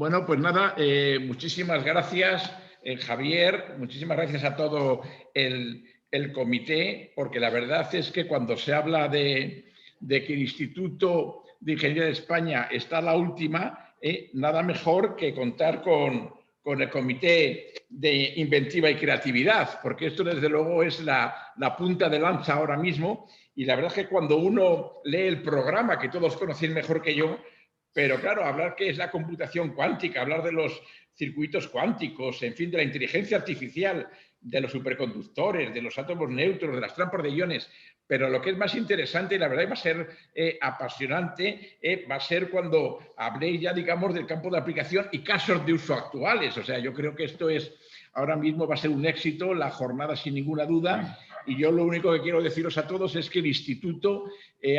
Bueno, pues nada, muchísimas gracias, Javier, muchísimas gracias a todo el comité, porque la verdad es que cuando se habla de que el Instituto de Ingeniería de España está a la última, nada mejor que contar con el Comité de Inventiva y Creatividad, porque esto desde luego es la punta de lanza ahora mismo, y la verdad es que cuando uno lee el programa, que todos conocéis mejor que yo, pero claro, hablar qué es la computación cuántica, hablar de los circuitos cuánticos, en fin, de la inteligencia artificial, de los superconductores, de los átomos neutros, de las trampas de iones. Pero lo que es más interesante, y la verdad va a ser apasionante, va a ser cuando habléis ya, digamos, del campo de aplicación y casos de uso actuales. O sea, yo creo que esto es, ahora mismo va a ser un éxito, la jornada sin ninguna duda. Y yo lo único que quiero deciros a todos es que el Instituto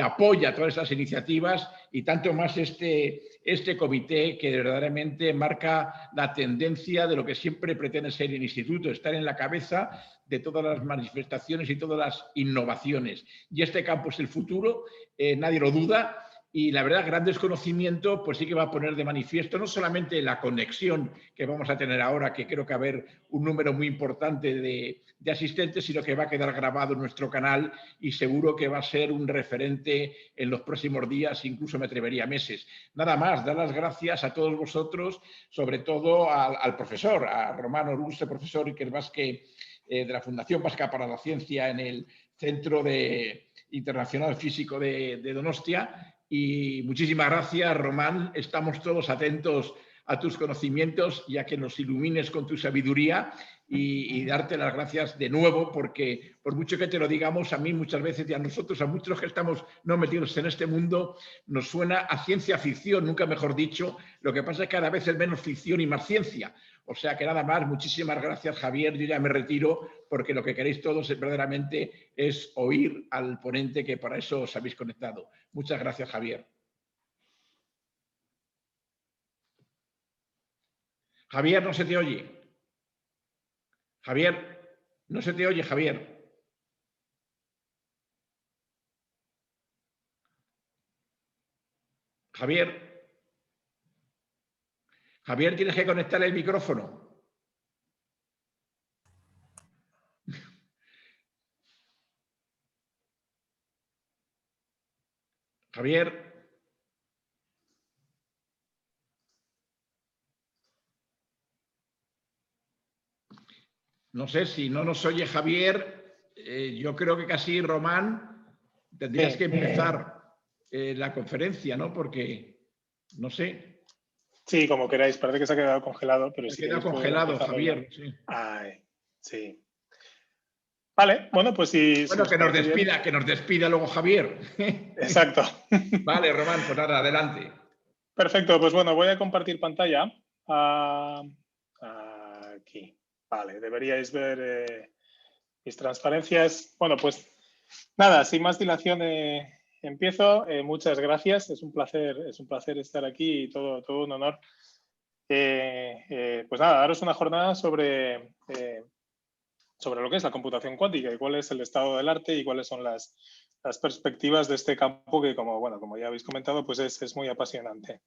apoya todas estas iniciativas y tanto más este comité que verdaderamente marca la tendencia de lo que siempre pretende ser el Instituto, estar en la cabeza de todas las manifestaciones y todas las innovaciones. Y este campo es el futuro, nadie lo duda. Y la verdad, gran desconocimiento, pues sí que va a poner de manifiesto no solamente la conexión que vamos a tener ahora, que creo que va a haber un número muy importante de asistentes, sino que va a quedar grabado en nuestro canal y seguro que va a ser un referente en los próximos días, incluso me atrevería meses. Nada más, dar las gracias a todos vosotros, sobre todo al profesor, a Román Oruse, profesor Iker Vázquez, de la Fundación Vasca para la Ciencia en el Centro Internacional Físico de Donostia. Y muchísimas gracias, Román. Estamos todos atentos a tus conocimientos y a que nos ilumines con tu sabiduría y darte las gracias de nuevo, porque por mucho que te lo digamos, a mí muchas veces y a nosotros, a muchos que estamos no metidos en este mundo, nos suena a ciencia ficción, nunca mejor dicho. Lo que pasa es que cada vez es menos ficción y más ciencia. O sea que nada más, muchísimas gracias, Javier. Yo ya me retiro porque lo que queréis todos verdaderamente es oír al ponente, que para eso os habéis conectado. Muchas gracias, Javier. Javier, no se te oye. Javier, no se te oye, Javier. Javier. Javier, tienes que conectar el micrófono. Javier. No sé si no nos oye Javier. Yo creo que casi, Román, tendrías que empezar la conferencia, ¿no? Porque, no sé. Sí, como queráis. Parece que se ha quedado congelado, pero se ha quedado congelado, Javier. Sí. Ay, sí. Vale, bueno, pues si... Bueno, que nos despida luego Javier. Exacto. Vale, Román, pues nada, adelante. Perfecto, pues bueno, voy a compartir pantalla. Aquí. Vale, deberíais ver mis transparencias. Bueno, pues nada, sin más dilación empiezo. Muchas gracias, es un placer estar aquí y todo un honor. Pues nada, daros una jornada sobre lo que es la computación cuántica y cuál es el estado del arte y cuáles son las perspectivas de este campo que, como ya habéis comentado, pues es muy apasionante.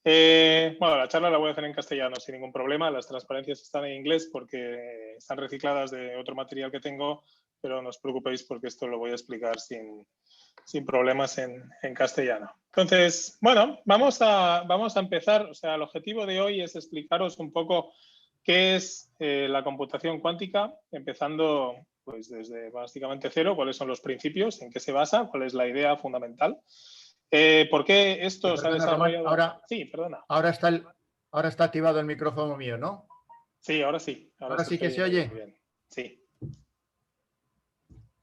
Bueno, la charla la voy a hacer en castellano sin ningún problema. Las transparencias están en inglés porque están recicladas de otro material que tengo, pero no os preocupéis porque esto lo voy a explicar sin problemas en castellano. Entonces, bueno, vamos a empezar. O sea, el objetivo de hoy es explicaros un poco qué es la computación cuántica, empezando pues desde básicamente cero, cuáles son los principios, en qué se basa, cuál es la idea fundamental, por qué esto se ha desarrollado... Ahora, sí, perdona. Ahora está activado el micrófono mío, ¿no? Sí, ahora sí. Ahora sí que se oye. Bien. Sí.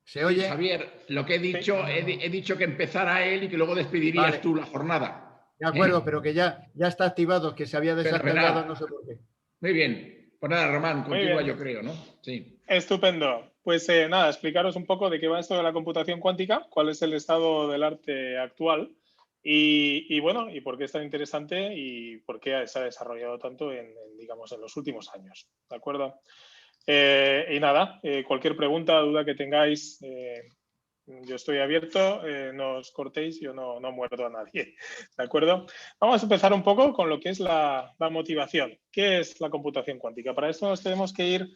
¿Se oye? Sí, Javier, lo que he dicho, sí. he dicho que empezara él y que luego despedirías tú la jornada. De acuerdo, pero que ya está activado, que se había desactivado, no sé por qué. Muy bien. Pues nada, Román, continúa yo creo, ¿no? Sí. Estupendo. Pues nada, explicaros un poco de qué va esto de la computación cuántica, cuál es el estado del arte actual y bueno, y por qué es tan interesante y por qué se ha desarrollado tanto digamos, en los últimos años. ¿De acuerdo? Y nada, cualquier pregunta, duda que tengáis, Yo estoy abierto, no os cortéis, yo no muerdo a nadie, ¿de acuerdo? Vamos a empezar un poco con lo que es la motivación. ¿Qué es la computación cuántica? Para esto nos tenemos que ir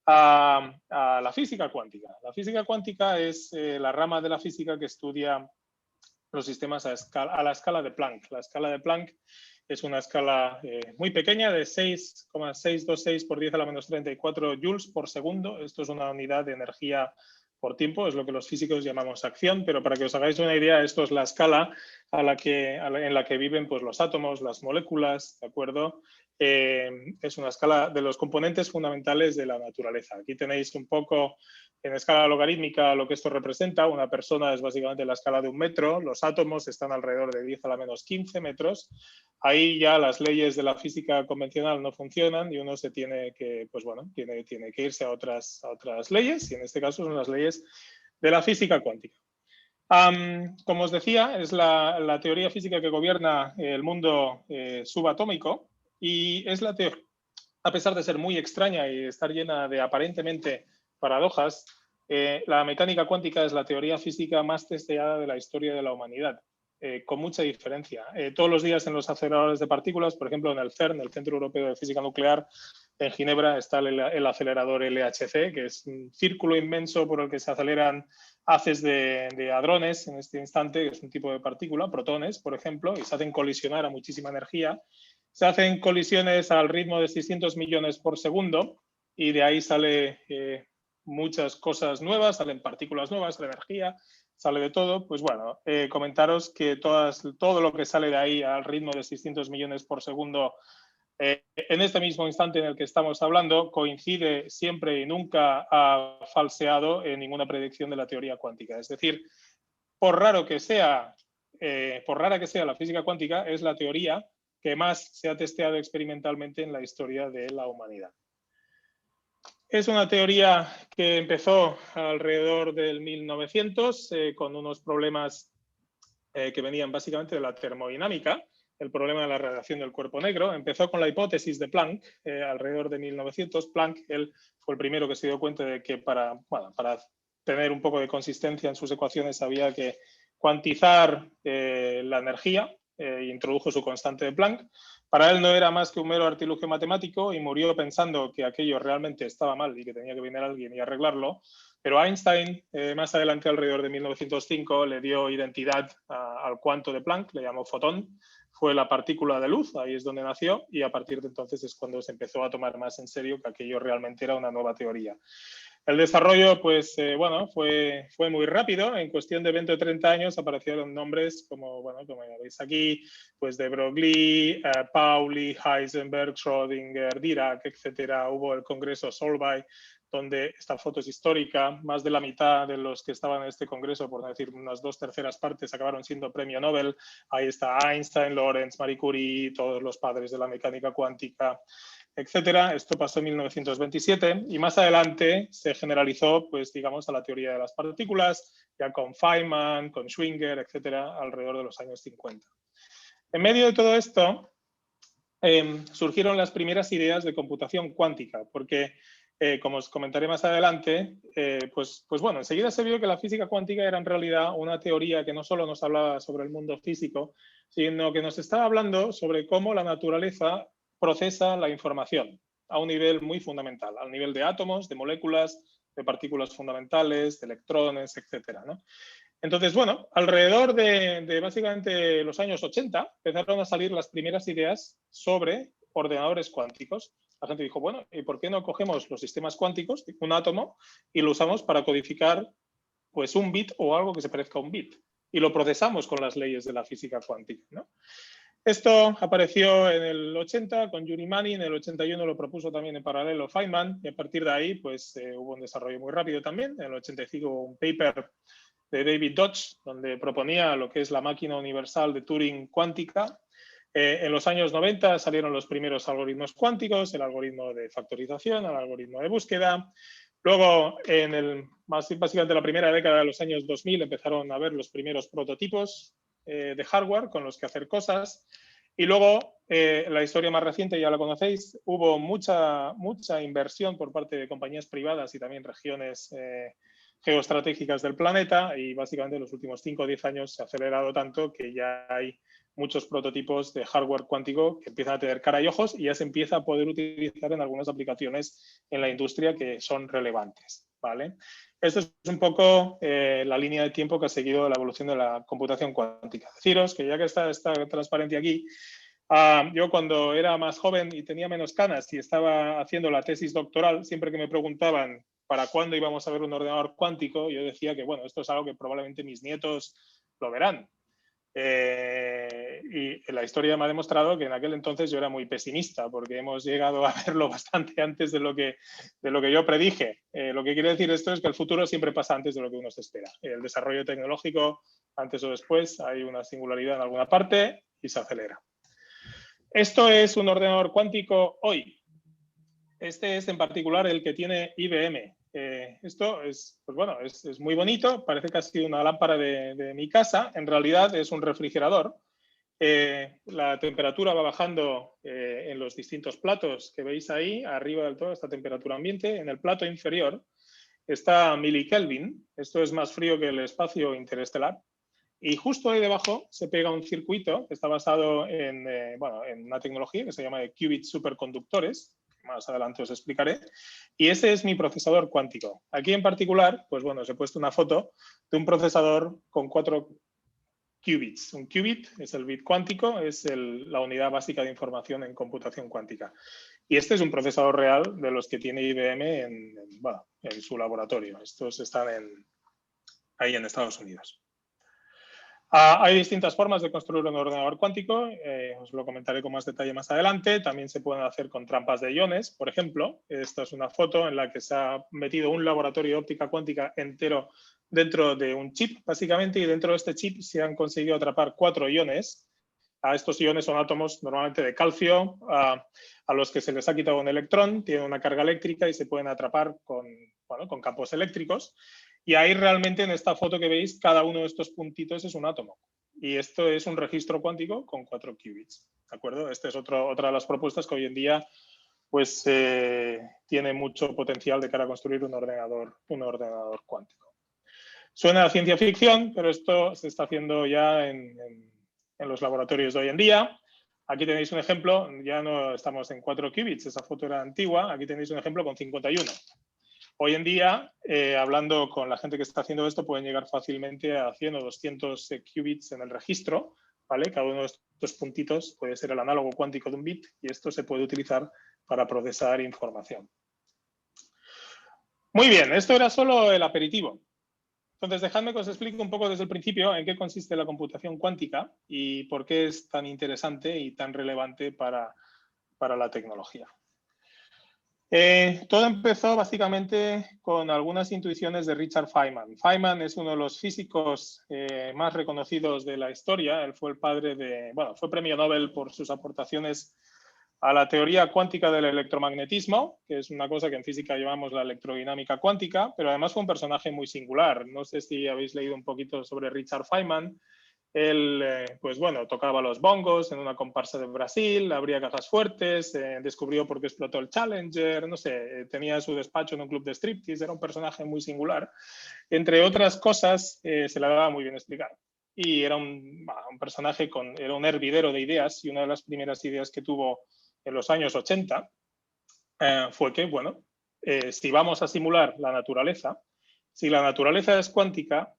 a la física cuántica. La física cuántica es la rama de la física que estudia los sistemas a la escala de Planck. La escala de Planck es una escala muy pequeña de 6,626 por 10 a la menos 34 joules por segundo. Esto es una unidad de energía por tiempo, es lo que los físicos llamamos acción, pero para que os hagáis una idea, esto es la escala en la que viven pues, los átomos, las moléculas, ¿de acuerdo? Es una escala de los componentes fundamentales de la naturaleza. Aquí tenéis un poco en escala logarítmica lo que esto representa. Una persona es básicamente la escala de 1 metro, los átomos están alrededor de 10 a la menos 15 metros. Ahí ya las leyes de la física convencional no funcionan y uno se tiene que, pues bueno, tiene que irse a otras leyes, y en este caso son las leyes de la física cuántica. Como os decía, es la teoría física que gobierna el mundo subatómico, y es la teoría, a pesar de ser muy extraña y estar llena de aparentemente paradojas, la mecánica cuántica es la teoría física más testeada de la historia de la humanidad, con mucha diferencia. Todos los días en los aceleradores de partículas, por ejemplo en el CERN, el Centro Europeo de Física Nuclear, en Ginebra está el acelerador LHC, que es un círculo inmenso por el que se aceleran haces de hadrones en este instante, que es un tipo de partícula, protones, por ejemplo, y se hacen colisionar a muchísima energía. Se hacen colisiones al ritmo de 600 millones por segundo, y de ahí sale muchas cosas nuevas, salen partículas nuevas, la energía, sale de todo. Pues bueno, comentaros que todo lo que sale de ahí al ritmo de 600 millones por segundo en este mismo instante en el que estamos hablando, coincide siempre y nunca ha falseado en ninguna predicción de la teoría cuántica. Es decir, por rara que sea la física cuántica, es la teoría que más se ha testeado experimentalmente en la historia de la humanidad. Es una teoría que empezó alrededor del 1900 con unos problemas que venían básicamente de la termodinámica, el problema de la radiación del cuerpo negro. Empezó con la hipótesis de Planck alrededor de 1900. Planck, él fue el primero que se dio cuenta de que para tener un poco de consistencia en sus ecuaciones había que cuantizar la energía, e introdujo su constante de Planck. Para él no era más que un mero artilugio matemático y murió pensando que aquello realmente estaba mal y que tenía que venir alguien y arreglarlo. Pero Einstein, más adelante, alrededor de 1905, le dio identidad al cuanto de Planck, le llamó fotón. Fue la partícula de luz, ahí es donde nació, y a partir de entonces es cuando se empezó a tomar más en serio que aquello realmente era una nueva teoría. El desarrollo, pues, fue muy rápido. En cuestión de 20 o 30 años aparecieron nombres como ya veis aquí, pues de Broglie, Pauli, Heisenberg, Schrödinger, Dirac, etcétera. Hubo el congreso Solvay, donde esta foto es histórica. Más de la mitad de los que estaban en este congreso, por decir unas 2/3 partes, acabaron siendo premio Nobel. Ahí está Einstein, Lorentz, Marie Curie, todos los padres de la mecánica cuántica, etcétera. Esto pasó en 1927 y más adelante se generalizó, pues digamos, a la teoría de las partículas, ya con Feynman, con Schwinger, etcétera, alrededor de los años 50. En medio de todo esto surgieron las primeras ideas de computación cuántica, porque como os comentaré más adelante, pues bueno, enseguida se vio que la física cuántica era en realidad una teoría que no solo nos hablaba sobre el mundo físico, sino que nos estaba hablando sobre cómo la naturaleza procesa la información a un nivel muy fundamental, al nivel de átomos, de moléculas, de partículas fundamentales, de electrones, etcétera, ¿no? Entonces, bueno, alrededor de básicamente los años 80 empezaron a salir las primeras ideas sobre ordenadores cuánticos. La gente dijo, bueno, ¿y por qué no cogemos los sistemas cuánticos, un átomo, y lo usamos para codificar pues un bit o algo que se parezca a un bit? Y lo procesamos con las leyes de la física cuántica, ¿no? Esto apareció en el 80 con Yuri Mani, en el 81 lo propuso también en paralelo Feynman, y a partir de ahí pues hubo un desarrollo muy rápido también. En el 85 hubo un paper de David Dodge, donde proponía lo que es la máquina universal de Turing cuántica. En los años 90 salieron los primeros algoritmos cuánticos, el algoritmo de factorización, el algoritmo de búsqueda. Luego, básicamente la primera década de los años 2000, empezaron a ver los primeros prototipos de hardware con los que hacer cosas. Y luego, la historia más reciente, ya la conocéis, hubo mucha inversión por parte de compañías privadas y también regiones geoestratégicas del planeta y básicamente en los últimos 5 o 10 años se ha acelerado tanto que ya hay muchos prototipos de hardware cuántico que empiezan a tener cara y ojos y ya se empieza a poder utilizar en algunas aplicaciones en la industria que son relevantes, ¿vale? Esta es un poco la línea de tiempo que ha seguido la evolución de la computación cuántica. Deciros que ya que está transparencia aquí, yo cuando era más joven y tenía menos canas y estaba haciendo la tesis doctoral, siempre que me preguntaban para cuándo íbamos a ver un ordenador cuántico, yo decía que, bueno, esto es algo que probablemente mis nietos lo verán. Y la historia me ha demostrado que en aquel entonces yo era muy pesimista porque hemos llegado a verlo bastante antes de lo que yo predije. Lo que quiere decir esto es que el futuro siempre pasa antes de lo que uno se espera. El desarrollo tecnológico, antes o después, hay una singularidad en alguna parte y se acelera. Esto es un ordenador cuántico hoy. Este es en particular el que tiene IBM. Esto es, pues bueno, es muy bonito, parece casi una lámpara de mi casa. En realidad es un refrigerador. La temperatura va bajando en los distintos platos que veis ahí, arriba del todo esta temperatura ambiente. En el plato inferior está milikelvin. Esto es más frío que el espacio interestelar. Y justo ahí debajo se pega un circuito que está basado en una tecnología que se llama de qubit superconductores. Más adelante os explicaré. Y ese es mi procesador cuántico. Aquí en particular, pues bueno, os he puesto una foto de un procesador con 4 qubits. Un qubit es el bit cuántico, es la unidad básica de información en computación cuántica. Y este es un procesador real de los que tiene IBM en su laboratorio. Estos están ahí en Estados Unidos. Hay distintas formas de construir un ordenador cuántico, os lo comentaré con más detalle más adelante. También se pueden hacer con trampas de iones, por ejemplo. Esta es una foto en la que se ha metido un laboratorio de óptica cuántica entero dentro de un chip, básicamente, y dentro de este chip se han conseguido atrapar 4 iones. Estos iones son átomos normalmente de calcio, a los que se les ha quitado un electrón, tienen una carga eléctrica y se pueden atrapar con campos eléctricos. Y ahí realmente en esta foto que veis, cada uno de estos puntitos es un átomo. Y esto es un registro cuántico con 4 qubits. ¿De acuerdo? Esta es otra de las propuestas que hoy en día pues, tiene mucho potencial de cara a construir un ordenador cuántico. Suena a ciencia ficción, pero esto se está haciendo ya en los laboratorios de hoy en día. Aquí tenéis un ejemplo, ya no estamos en 4 qubits, esa foto era antigua, aquí tenéis un ejemplo con 51. Hoy en día, hablando con la gente que está haciendo esto, pueden llegar fácilmente a 100 o 200 qubits en el registro, ¿vale? Cada uno de estos puntitos puede ser el análogo cuántico de un bit y esto se puede utilizar para procesar información. Muy bien, esto era solo el aperitivo. Entonces, dejadme que os explique un poco desde el principio en qué consiste la computación cuántica y por qué es tan interesante y tan relevante para la tecnología. Todo empezó básicamente con algunas intuiciones de Richard Feynman. Feynman es uno de los físicos más reconocidos de la historia. Él fue el padre fue premio Nobel por sus aportaciones a la teoría cuántica del electromagnetismo, que es una cosa que en física llamamos la electrodinámica cuántica, pero además fue un personaje muy singular. No sé si habéis leído un poquito sobre Richard Feynman. Él, tocaba los bongos en una comparsa de Brasil, abría cajas fuertes, descubrió por qué explotó el Challenger, no sé, tenía su despacho en un club de striptease, era un personaje muy singular. Entre otras cosas, se le daba muy bien explicar. Y era un personaje era un hervidero de ideas, y una de las primeras ideas que tuvo en los años 80 fue que, si vamos a simular la naturaleza, si la naturaleza es cuántica,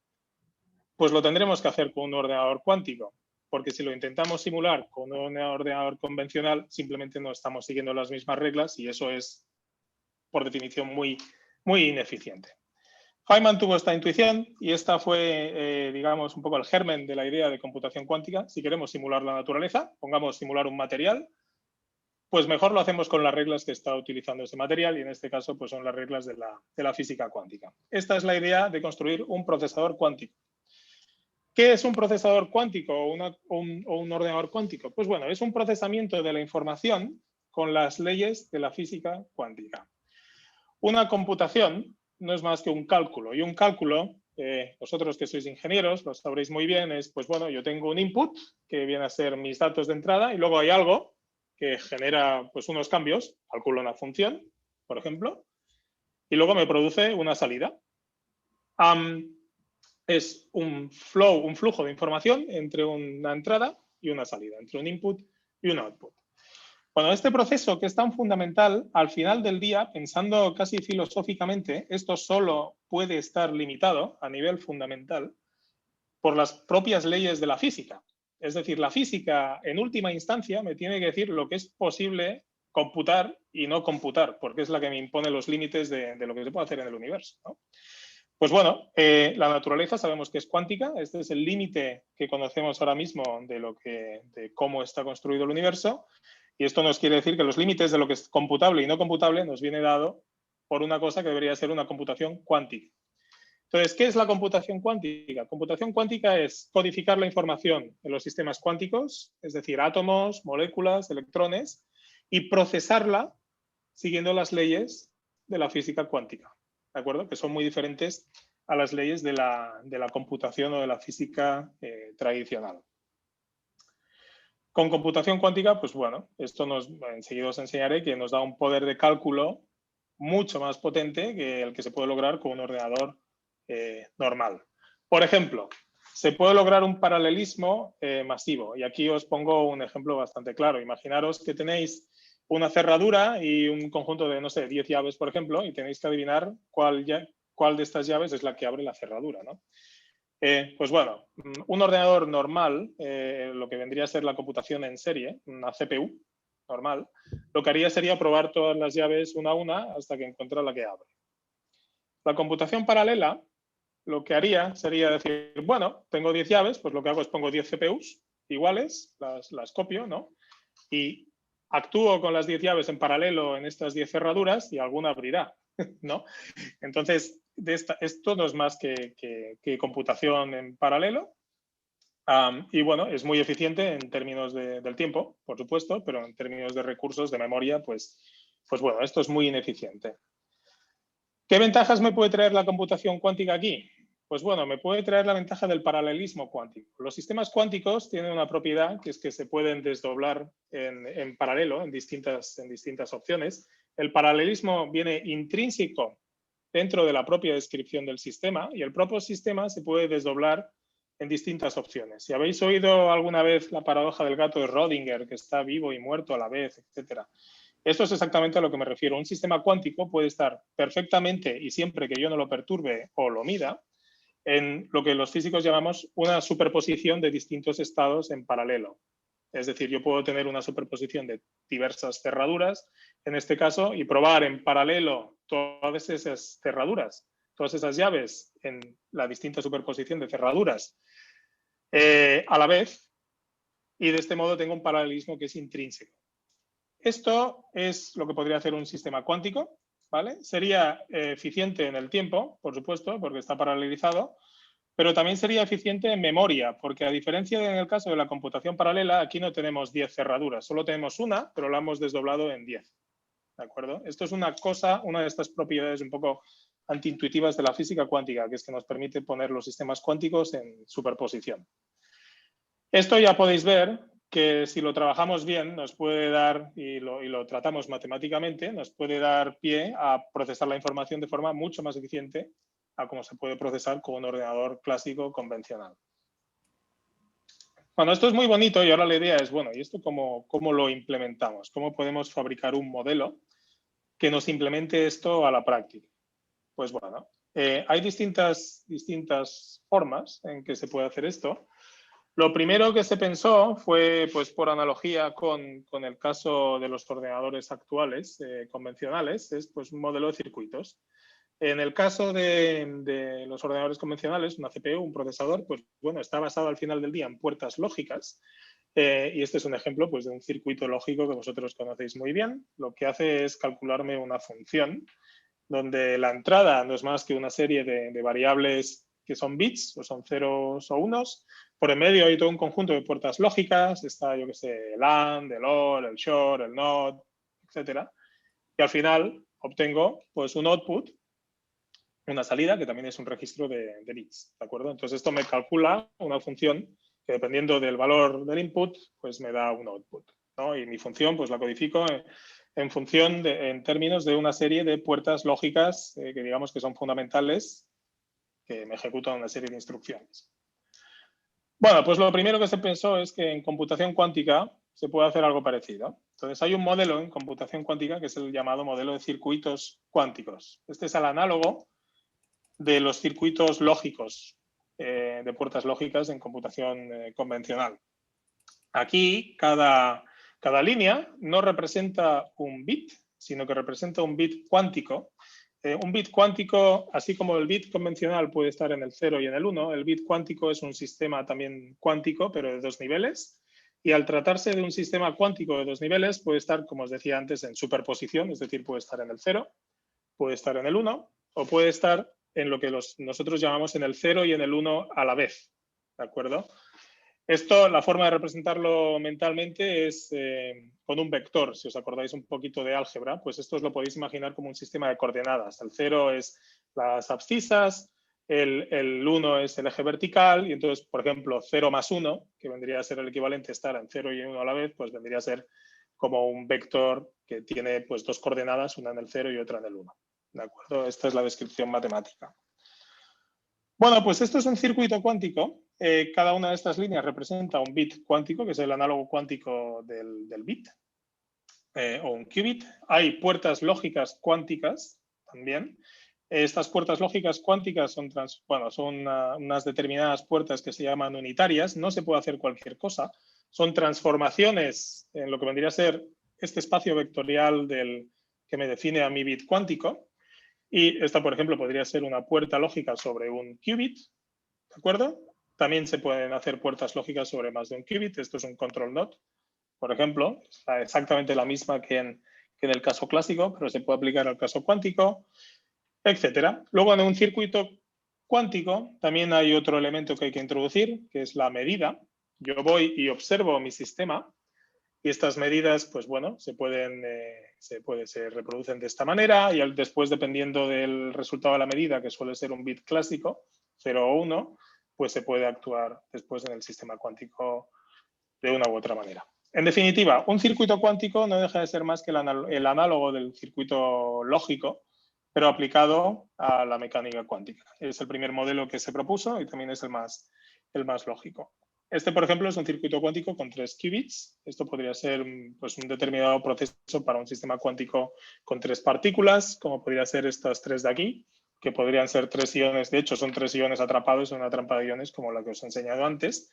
pues lo tendremos que hacer con un ordenador cuántico, porque si lo intentamos simular con un ordenador convencional, simplemente no estamos siguiendo las mismas reglas y eso es, por definición, muy, muy ineficiente. Feynman tuvo esta intuición y esta fue, digamos, un poco el germen de la idea de computación cuántica. Si queremos simular la naturaleza, pongamos simular un material, pues mejor lo hacemos con las reglas que está utilizando ese material y en este caso pues son las reglas de la física cuántica. Esta es la idea de construir un procesador cuántico. ¿Qué es un procesador cuántico o un ordenador cuántico? Pues bueno, es un procesamiento de la información con las leyes de la física cuántica. Una computación no es más que un cálculo, y un cálculo, vosotros que sois ingenieros lo sabréis muy bien, es, pues bueno, yo tengo un input que viene a ser mis datos de entrada y luego hay algo que genera pues unos cambios, calculo una función, por ejemplo, y luego me produce una salida. Es un flow, un flujo de información entre una entrada y una salida, entre un input y un output. Bueno, este proceso que es tan fundamental, al final del día, pensando casi filosóficamente, esto solo puede estar limitado a nivel fundamental por las propias leyes de la física. Es decir, la física, en última instancia, me tiene que decir lo que es posible computar y no computar, porque es la que me impone los límites de lo que se puede hacer en el universo, ¿no? Pues bueno, la naturaleza sabemos que es cuántica. Este es el límite que conocemos ahora mismo de cómo está construido el universo. Y esto nos quiere decir que los límites de lo que es computable y no computable nos viene dado por una cosa que debería ser una computación cuántica. Entonces, ¿qué es la computación cuántica? Computación cuántica es codificar la información en los sistemas cuánticos, es decir, átomos, moléculas, electrones, y procesarla siguiendo las leyes de la física cuántica, ¿de acuerdo? Que son muy diferentes a las leyes de la computación o de la física tradicional. Con computación cuántica, pues bueno, esto enseguida os enseñaré que nos da un poder de cálculo mucho más potente que el que se puede lograr con un ordenador normal. Por ejemplo, se puede lograr un paralelismo masivo. Y aquí os pongo un ejemplo bastante claro. Imaginaros que tenéis una cerradura y un conjunto de, no sé, 10 llaves, por ejemplo, y tenéis que adivinar cuál de estas llaves es la que abre la cerradura, ¿no? Pues bueno, un ordenador normal, lo que vendría a ser la computación en serie, una CPU normal, lo que haría sería probar todas las llaves una a una hasta que encuentra la que abre. La computación paralela lo que haría sería decir, bueno, tengo 10 llaves, pues lo que hago es pongo 10 CPUs iguales, las copio, ¿no? Y actúo con las 10 llaves en paralelo en estas 10 cerraduras y alguna abrirá, ¿no? Entonces, esto no es más que computación en paralelo. Y bueno, es muy eficiente en términos del tiempo, por supuesto, pero en términos de recursos, de memoria, pues bueno, esto es muy ineficiente. ¿Qué ventajas me puede traer la computación cuántica aquí? Pues bueno, me puede traer la ventaja del paralelismo cuántico. Los sistemas cuánticos tienen una propiedad que es que se pueden desdoblar en paralelo, en distintas opciones. El paralelismo viene intrínseco dentro de la propia descripción del sistema y el propio sistema se puede desdoblar en distintas opciones. Si habéis oído alguna vez la paradoja del gato de Rödinger, que está vivo y muerto a la vez, etcétera. Esto es exactamente a lo que me refiero. Un sistema cuántico puede estar perfectamente y siempre que yo no lo perturbe o lo mida en lo que los físicos llamamos una superposición de distintos estados en paralelo. Es decir, yo puedo tener una superposición de diversas cerraduras, en este caso, y probar en paralelo todas esas cerraduras, todas esas llaves en la distinta superposición de cerraduras a la vez, y de este modo tengo un paralelismo que es intrínseco. Esto es lo que podría hacer un sistema cuántico, ¿vale? Sería eficiente en el tiempo, por supuesto, porque está paralelizado, pero también sería eficiente en memoria, porque a diferencia en el caso de la computación paralela, aquí no tenemos 10 cerraduras, solo tenemos una, pero la hemos desdoblado en 10, ¿de acuerdo? Esto es una de estas propiedades un poco antiintuitivas de la física cuántica, que es que nos permite poner los sistemas cuánticos en superposición. Esto ya podéis ver que si lo trabajamos bien nos puede dar, y lo tratamos matemáticamente, nos puede dar pie a procesar la información de forma mucho más eficiente a cómo se puede procesar con un ordenador clásico convencional. Bueno, esto es muy bonito y ahora la idea es, bueno, ¿y esto cómo lo implementamos? ¿Cómo podemos fabricar un modelo que nos implemente esto a la práctica? Pues bueno, hay distintas formas en que se puede hacer esto. Lo primero que se pensó fue, pues por analogía con el caso de los ordenadores actuales convencionales, es pues un modelo de circuitos. En el caso de los ordenadores convencionales, una CPU, un procesador, pues bueno, está basado al final del día en puertas lógicas. Y este es un ejemplo pues, de un circuito lógico que vosotros conocéis muy bien. Lo que hace es calcularme una función donde la entrada no es más que una serie de variables que son bits, o son ceros o unos. Por en medio hay todo un conjunto de puertas lógicas. Está, yo qué sé, el AND, el OR, el SHOR, el NOT, etcétera. Y al final obtengo pues, un output, una salida, que también es un registro de bits, ¿de acuerdo? Entonces esto me calcula una función que dependiendo del valor del input, pues me da un output, ¿no? Y mi función pues la codifico en términos de una serie de puertas lógicas que digamos que son fundamentales que me ejecuta una serie de instrucciones. Bueno, pues lo primero que se pensó es que en computación cuántica se puede hacer algo parecido. Entonces hay un modelo en computación cuántica que es el llamado modelo de circuitos cuánticos. Este es el análogo de los circuitos lógicos, de puertas lógicas en computación convencional. Aquí cada línea no representa un bit, sino que representa un bit cuántico. Un bit cuántico, así como el bit convencional puede estar en el 0 y en el 1, el bit cuántico es un sistema también cuántico, pero de 2 niveles. Y al tratarse de un sistema cuántico de 2 niveles, puede estar, como os decía antes, en superposición, es decir, puede estar en el 0, puede estar en el 1, o puede estar en lo que nosotros llamamos en el 0 y en el 1 a la vez. ¿De acuerdo? Esto, la forma de representarlo mentalmente es con un vector. Si os acordáis un poquito de álgebra, pues esto os lo podéis imaginar como un sistema de coordenadas. El 0 es las abscisas, el 1 es el eje vertical y entonces, por ejemplo, 0 más 1, que vendría a ser el equivalente a estar en 0 y en 1 a la vez, pues vendría a ser como un vector que tiene pues 2 coordenadas, una en el 0 y otra en el 1. ¿De acuerdo? Esta es la descripción matemática. Bueno, pues esto es un circuito cuántico. Cada una de estas líneas representa un bit cuántico, que es el análogo cuántico del bit, o un qubit. Hay puertas lógicas cuánticas también. Estas puertas lógicas cuánticas son unas determinadas puertas que se llaman unitarias. No se puede hacer cualquier cosa. Son transformaciones en lo que vendría a ser este espacio vectorial que me define a mi bit cuántico. Y esta, por ejemplo, podría ser una puerta lógica sobre un qubit, ¿de acuerdo? También se pueden hacer puertas lógicas sobre más de un qubit. Esto es un control node, por ejemplo. Es exactamente la misma que en el caso clásico, pero se puede aplicar al caso cuántico, etcétera. Luego, en un circuito cuántico también hay otro elemento que hay que introducir, que es la medida. Yo voy y observo mi sistema. Y estas medidas, pues bueno, se reproducen de esta manera y después, dependiendo del resultado de la medida, que suele ser un bit clásico, 0 o 1, pues se puede actuar después en el sistema cuántico de una u otra manera. En definitiva, un circuito cuántico no deja de ser más que el análogo del circuito lógico, pero aplicado a la mecánica cuántica. Es el primer modelo que se propuso y también es el más lógico. Este, por ejemplo, es un circuito cuántico con 3 qubits. Esto podría ser pues, un determinado proceso para un sistema cuántico con 3 partículas, como podría ser estas 3 de aquí, que podrían ser 3 iones. De hecho, son 3 iones atrapados en una trampa de iones, como la que os he enseñado antes.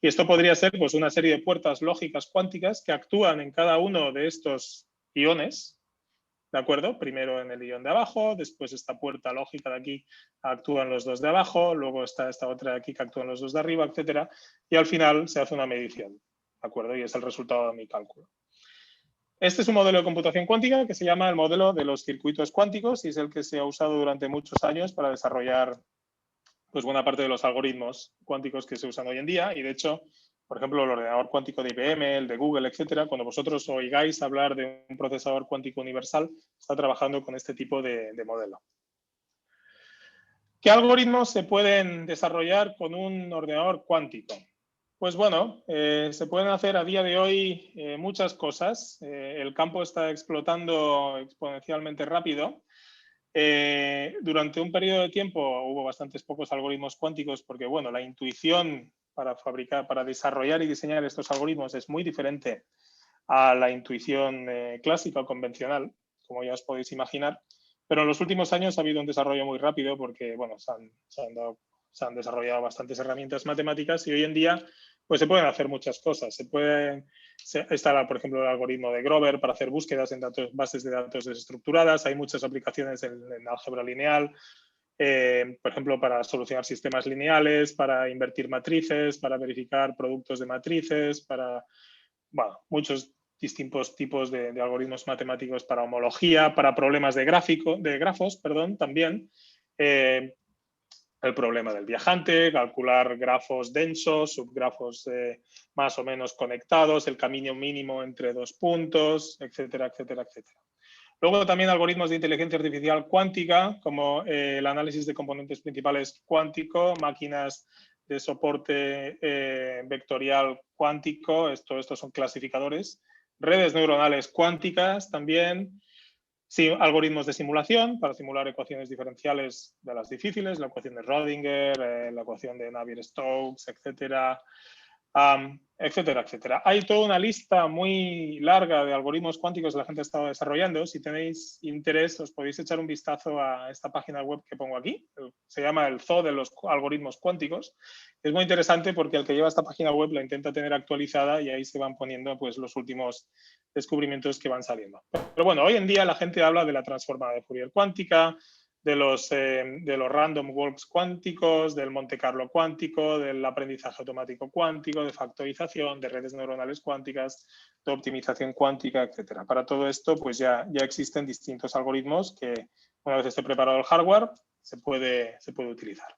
Y esto podría ser pues, una serie de puertas lógicas cuánticas que actúan en cada uno de estos iones. ¿De acuerdo? Primero en el ion de abajo, después esta puerta lógica de aquí actúan los dos de abajo, luego está esta otra de aquí que actúan los dos de arriba, etcétera. Y al final se hace una medición, ¿de acuerdo? Y es el resultado de mi cálculo. Este es un modelo de computación cuántica que se llama el modelo de los circuitos cuánticos y es el que se ha usado durante muchos años para desarrollar pues, buena parte de los algoritmos cuánticos que se usan hoy en día. Y de hecho, por ejemplo, el ordenador cuántico de IBM, el de Google, etcétera, cuando vosotros oigáis hablar de un procesador cuántico universal, está trabajando con este tipo de modelo. ¿Qué algoritmos se pueden desarrollar con un ordenador cuántico? Pues bueno, se pueden hacer a día de hoy muchas cosas. El campo está explotando exponencialmente rápido. Durante un periodo de tiempo hubo bastantes pocos algoritmos cuánticos porque, bueno, la intuición para desarrollar y diseñar estos algoritmos es muy diferente a la intuición clásica o convencional, como ya os podéis imaginar. Pero en los últimos años ha habido un desarrollo muy rápido porque, bueno, se han desarrollado bastantes herramientas matemáticas y hoy en día pues se pueden hacer muchas cosas. Está, por ejemplo, el algoritmo de Grover para hacer búsquedas en bases de datos desestructuradas. Hay muchas aplicaciones en álgebra lineal, por ejemplo, para solucionar sistemas lineales, para invertir matrices, para verificar productos de matrices, para muchos distintos tipos de algoritmos matemáticos para homología, para problemas de grafos, también. El problema del viajante, calcular grafos densos, subgrafos más o menos conectados, el camino mínimo entre dos puntos, etcétera, etcétera, etcétera. Luego también algoritmos de inteligencia artificial cuántica, como el análisis de componentes principales cuántico, máquinas de soporte vectorial cuántico, estos son clasificadores, redes neuronales cuánticas también, Sí, algoritmos de simulación para simular ecuaciones diferenciales de las difíciles, la ecuación de Rödinger, la ecuación de Navier-Stokes, etcétera, etcétera, etcétera. Hay toda una lista muy larga de algoritmos cuánticos que la gente ha estado desarrollando. Si tenéis interés, os podéis echar un vistazo a esta página web que pongo aquí. Se llama el Zoo de los algoritmos cuánticos. Es muy interesante porque el que lleva esta página web la intenta tener actualizada y ahí se van poniendo pues, los últimos descubrimientos que van saliendo. Pero bueno, hoy en día la gente habla de la transformada de Fourier cuántica, de los random walks cuánticos, del Monte Carlo cuántico, del aprendizaje automático cuántico, de factorización, de redes neuronales cuánticas, de optimización cuántica, etcétera. Para todo esto, pues ya existen distintos algoritmos que, una vez esté preparado el hardware, se puede utilizar.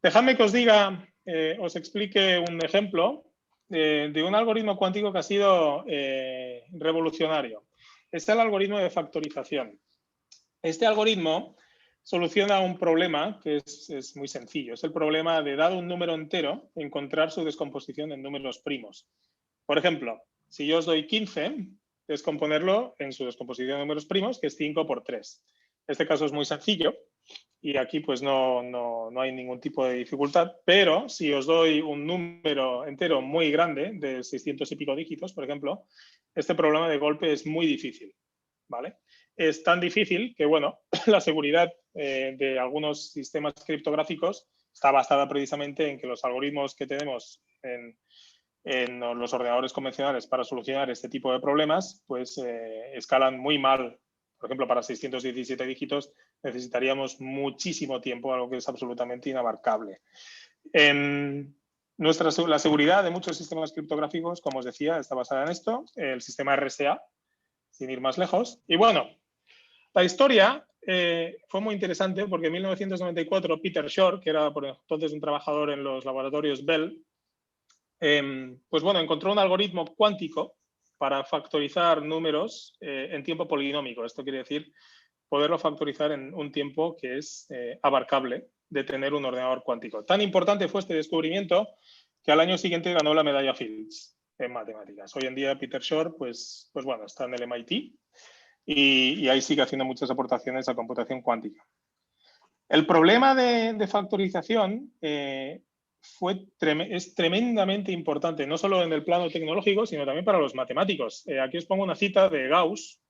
Dejadme que os diga, os explique un ejemplo de un algoritmo cuántico que ha sido revolucionario. Es el algoritmo de factorización. Este algoritmo soluciona un problema que es muy sencillo. Es el problema de, dado un número entero, encontrar su descomposición en números primos. Por ejemplo, si yo os doy 15, descomponerlo en su descomposición de números primos, que es 5 por 3. Este caso es muy sencillo y aquí pues no hay ningún tipo de dificultad, pero si os doy un número entero muy grande, de 600 y pico dígitos, por ejemplo, este problema de golpe es muy difícil, ¿vale? Es tan difícil que, bueno, la seguridad de algunos sistemas criptográficos está basada precisamente en que los algoritmos que tenemos en los ordenadores convencionales para solucionar este tipo de problemas, pues escalan muy mal. Por ejemplo, para 617 dígitos necesitaríamos muchísimo tiempo, algo que es absolutamente inabarcable. La seguridad de muchos sistemas criptográficos, como os decía, está basada en esto, el sistema RSA, sin ir más lejos. Y bueno, la historia fue muy interesante porque en 1994 Peter Shor, que era por entonces un trabajador en los laboratorios Bell, pues bueno, encontró un algoritmo cuántico para factorizar números en tiempo polinómico. Esto quiere decir poderlo factorizar en un tiempo que es abarcable de tener un ordenador cuántico. Tan importante fue este descubrimiento que al año siguiente ganó la medalla Fields en matemáticas. Hoy en día Peter Shor, pues bueno, está en el MIT y ahí sigue haciendo muchas aportaciones a computación cuántica. El problema de factorización es tremendamente importante, no solo en el plano tecnológico, sino también para los matemáticos. Aquí os pongo una cita de Gauss,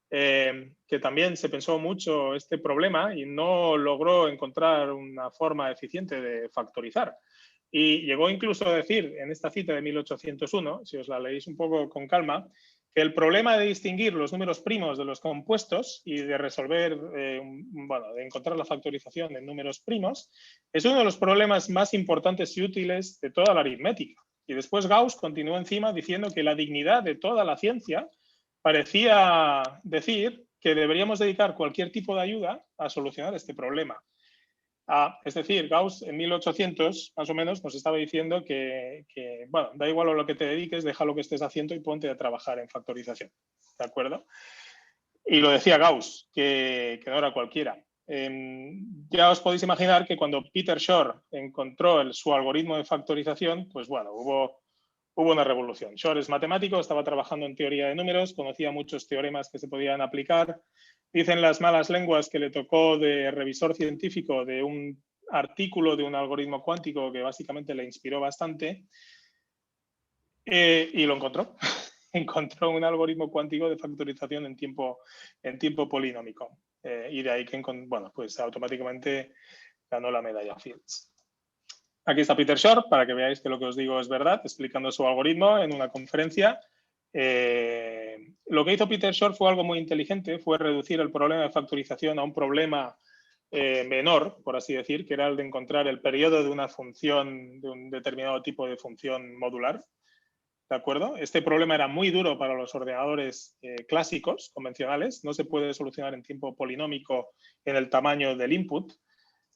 que también se pensó mucho este problema y no logró encontrar una forma eficiente de factorizar. Y llegó incluso a decir en esta cita de 1801, si os la leéis un poco con calma, que el problema de distinguir los números primos de los compuestos y de resolver, bueno, de encontrar la factorización en números primos, es uno de los problemas más importantes y útiles de toda la aritmética. Y después Gauss continuó encima diciendo que la dignidad de toda la ciencia parecía decir que deberíamos dedicar cualquier tipo de ayuda a solucionar este problema. Es decir, Gauss en 1800 más o menos nos estaba diciendo que, bueno, da igual a lo que te dediques, deja lo que estés haciendo y ponte a trabajar en factorización, ¿de acuerdo? Y lo decía Gauss, que no era cualquiera. Ya os podéis imaginar que cuando Peter Shor encontró su algoritmo de factorización, pues bueno, hubo una revolución. Shor es matemático, estaba trabajando en teoría de números, conocía muchos teoremas que se podían aplicar. Dicen las malas lenguas que le tocó de revisor científico de un artículo de un algoritmo cuántico que básicamente le inspiró bastante y lo encontró. Encontró un algoritmo cuántico de factorización en tiempo polinómico. Y de ahí que, bueno, pues automáticamente ganó la medalla Fields. Aquí está Peter Shor, para que veáis que lo que os digo es verdad, explicando su algoritmo en una conferencia. Lo que hizo Peter Shor fue algo muy inteligente, fue reducir el problema de factorización a un problema menor, por así decir, que era el de encontrar el periodo de una función, de un determinado tipo de función modular. ¿De acuerdo? Este problema era muy duro para los ordenadores clásicos, convencionales. No se puede solucionar en tiempo polinómico en el tamaño del input.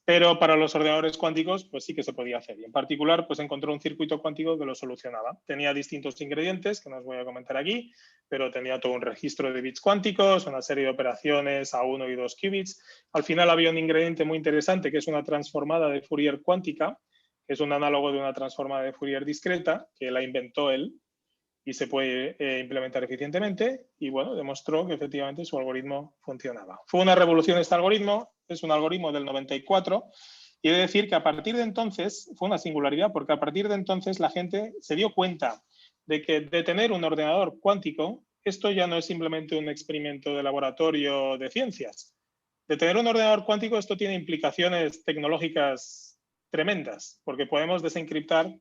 Pero para los ordenadores cuánticos, pues sí que se podía hacer. Y en particular, pues encontró un circuito cuántico que lo solucionaba. Tenía distintos ingredientes, que no os voy a comentar aquí, pero tenía todo un registro de bits cuánticos, una serie de operaciones a 1 y 2 qubits. Al final había un ingrediente muy interesante, que es una transformada de Fourier cuántica, que es un análogo de una transformada de Fourier discreta, que la inventó él. y se puede implementar eficientemente, y bueno, demostró que efectivamente su algoritmo funcionaba. Fue una revolución este algoritmo, es un algoritmo del 94, y he de decir que a partir de entonces, fue una singularidad, porque a partir de entonces la gente se dio cuenta de que de tener un ordenador cuántico, esto ya no es simplemente un experimento de laboratorio de ciencias. De tener un ordenador cuántico, esto tiene implicaciones tecnológicas tremendas, porque podemos desencriptar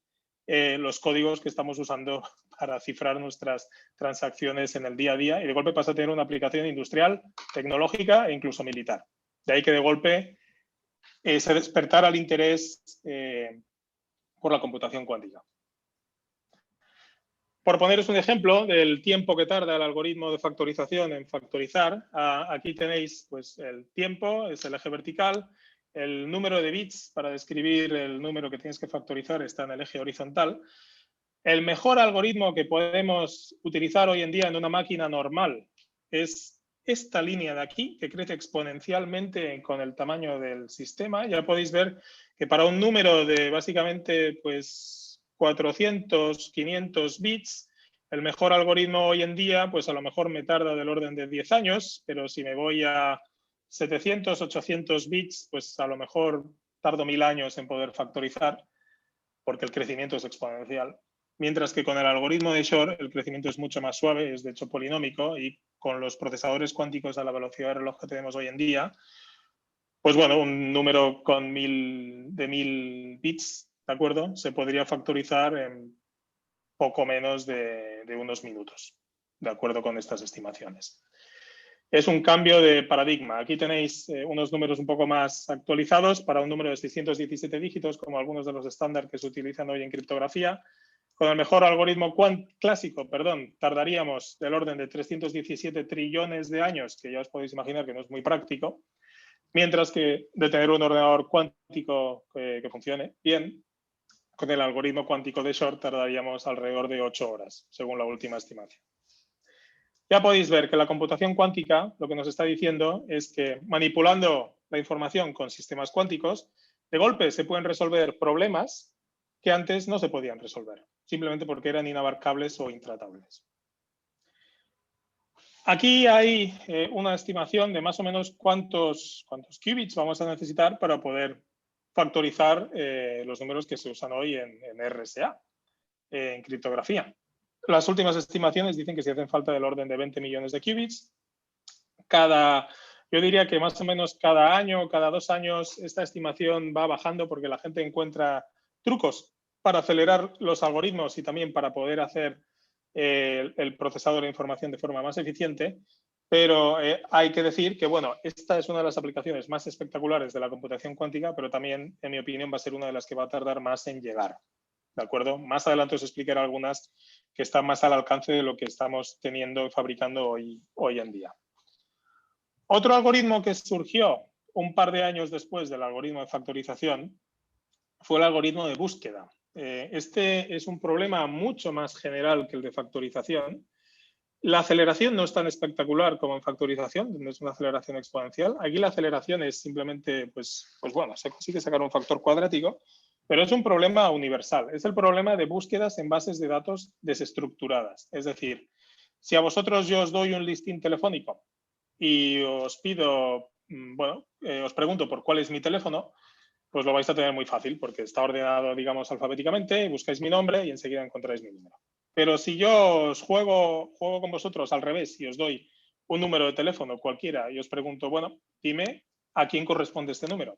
los códigos que estamos usando para cifrar nuestras transacciones en el día a día, y de golpe pasa a tener una aplicación industrial, tecnológica e incluso militar. De ahí que de golpe se despertara el interés por la computación cuántica. Por poneros un ejemplo del tiempo que tarda el algoritmo de factorización en factorizar, aquí tenéis pues, el tiempo, es el eje vertical, el número de bits para describir el número que tienes que factorizar está en el eje horizontal. El mejor algoritmo que podemos utilizar hoy en día en una máquina normal es esta línea de aquí, que crece exponencialmente con el tamaño del sistema. Ya podéis ver que para un número de básicamente pues 400, 500 bits, el mejor algoritmo hoy en día, pues a lo mejor me tarda del orden de 10 años, pero si me voy a 700, 800 bits, pues a lo mejor tardo 1000 años en poder factorizar, porque el crecimiento es exponencial. Mientras que con el algoritmo de Shor el crecimiento es mucho más suave, es de hecho polinómico, y con los procesadores cuánticos a la velocidad de reloj que tenemos hoy en día, pues bueno, un número con 1000 bits, ¿de acuerdo? Se podría factorizar en poco menos de unos minutos, de acuerdo con estas estimaciones. Es un cambio de paradigma. Aquí tenéis unos números un poco más actualizados para un número de 617 dígitos, como algunos de los estándares que se utilizan hoy en criptografía. Con el mejor algoritmo clásico, tardaríamos del orden de 317 trillones de años, que ya os podéis imaginar que no es muy práctico, mientras que de tener un ordenador cuántico que funcione bien, con el algoritmo cuántico de Shor tardaríamos alrededor de 8 horas, según la última estimación. Ya podéis ver que la computación cuántica lo que nos está diciendo es que manipulando la información con sistemas cuánticos, de golpe se pueden resolver problemas que antes no se podían resolver, simplemente porque eran inabarcables o intratables. Aquí hay una estimación de más o menos cuántos qubits vamos a necesitar para poder factorizar los números que se usan hoy en RSA, en criptografía. Las últimas estimaciones dicen que se hacen falta del orden de 20 millones de qubits. Yo diría que más o menos cada año, cada 2 años, esta estimación va bajando porque la gente encuentra trucos para acelerar los algoritmos y también para poder hacer el procesador de información de forma más eficiente. Pero hay que decir que, bueno, esta es una de las aplicaciones más espectaculares de la computación cuántica, pero también, en mi opinión, va a ser una de las que va a tardar más en llegar. ¿De acuerdo? Más adelante os explicaré algunas que están más al alcance de lo que estamos teniendo y fabricando hoy en día. Otro algoritmo que surgió un par de años después del algoritmo de factorización fue el algoritmo de búsqueda. Este es un problema mucho más general que el de factorización. La aceleración no es tan espectacular como en factorización, donde es una aceleración exponencial. Aquí la aceleración es simplemente, pues bueno, se consigue sacar un factor cuadrático, pero es un problema universal. Es el problema de búsquedas en bases de datos desestructuradas. Es decir, si a vosotros yo os doy un listín telefónico y os pido, os pregunto por cuál es mi teléfono, pues lo vais a tener muy fácil porque está ordenado, digamos, alfabéticamente, y buscáis mi nombre y enseguida encontráis mi número. Pero si yo os juego con vosotros al revés y os doy un número de teléfono cualquiera y os pregunto, bueno, dime a quién corresponde este número.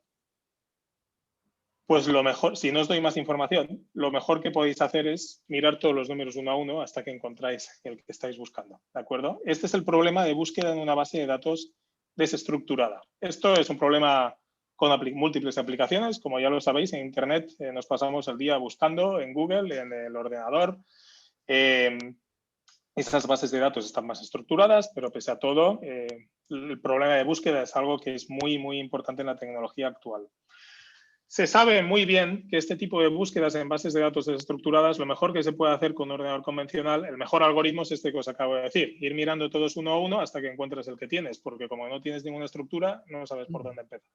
Pues lo mejor, si no os doy más información, lo mejor que podéis hacer es mirar todos los números uno a uno hasta que encontráis el que estáis buscando, ¿de acuerdo? Este es el problema de búsqueda en una base de datos desestructurada. Esto es un problema con múltiples aplicaciones. Como ya lo sabéis, en Internet nos pasamos el día buscando en Google, en el ordenador. Esas bases de datos están más estructuradas, pero pese a todo, el problema de búsqueda es algo que es muy, muy importante en la tecnología actual. Se sabe muy bien que este tipo de búsquedas en bases de datos desestructuradas, lo mejor que se puede hacer con un ordenador convencional, el mejor algoritmo es este que os acabo de decir, ir mirando todos uno a uno hasta que encuentres el que tienes, porque como no tienes ninguna estructura, no sabes por dónde empezar.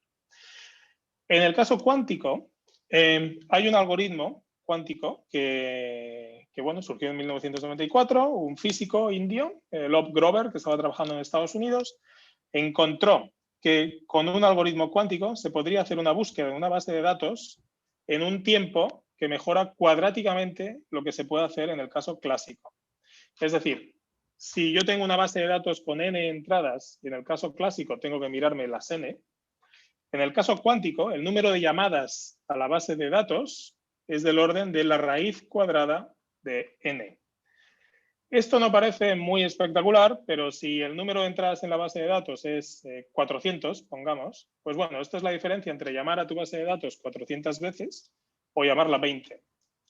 En el caso cuántico, hay un algoritmo cuántico que bueno, surgió en 1994, un físico indio, Love Grover, que estaba trabajando en Estados Unidos, encontró que con un algoritmo cuántico se podría hacer una búsqueda en una base de datos en un tiempo que mejora cuadráticamente lo que se puede hacer en el caso clásico. Es decir, si yo tengo una base de datos con n entradas y en el caso clásico tengo que mirarme las n, en el caso cuántico el número de llamadas a la base de datos es del orden de la raíz cuadrada de n. Esto no parece muy espectacular, pero si el número de entradas en la base de datos es 400, pongamos, pues bueno, esta es la diferencia entre llamar a tu base de datos 400 veces o llamarla 20.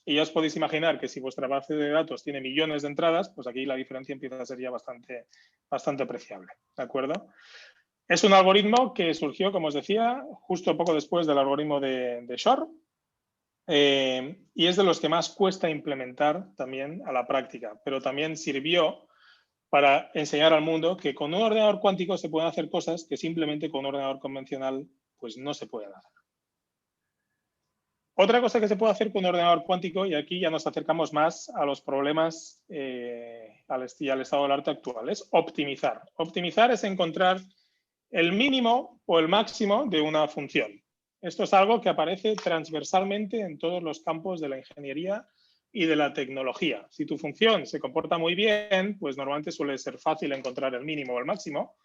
Y ya os podéis imaginar que si vuestra base de datos tiene millones de entradas, pues aquí la diferencia empieza a ser ya bastante apreciable, ¿de acuerdo? Es un algoritmo que surgió, como os decía, justo poco después del algoritmo de Shor, y es de los que más cuesta implementar también a la práctica, pero también sirvió para enseñar al mundo que con un ordenador cuántico se pueden hacer cosas que simplemente con un ordenador convencional pues no se pueden hacer. Otra cosa que se puede hacer con un ordenador cuántico, y aquí ya nos acercamos más a los problemas al estado del arte actual, es optimizar. Optimizar es encontrar el mínimo o el máximo de una función. Esto es algo que aparece transversalmente en todos los campos de la ingeniería y de la tecnología. Si tu función se comporta muy bien, pues normalmente suele ser fácil encontrar el mínimo o el máximo,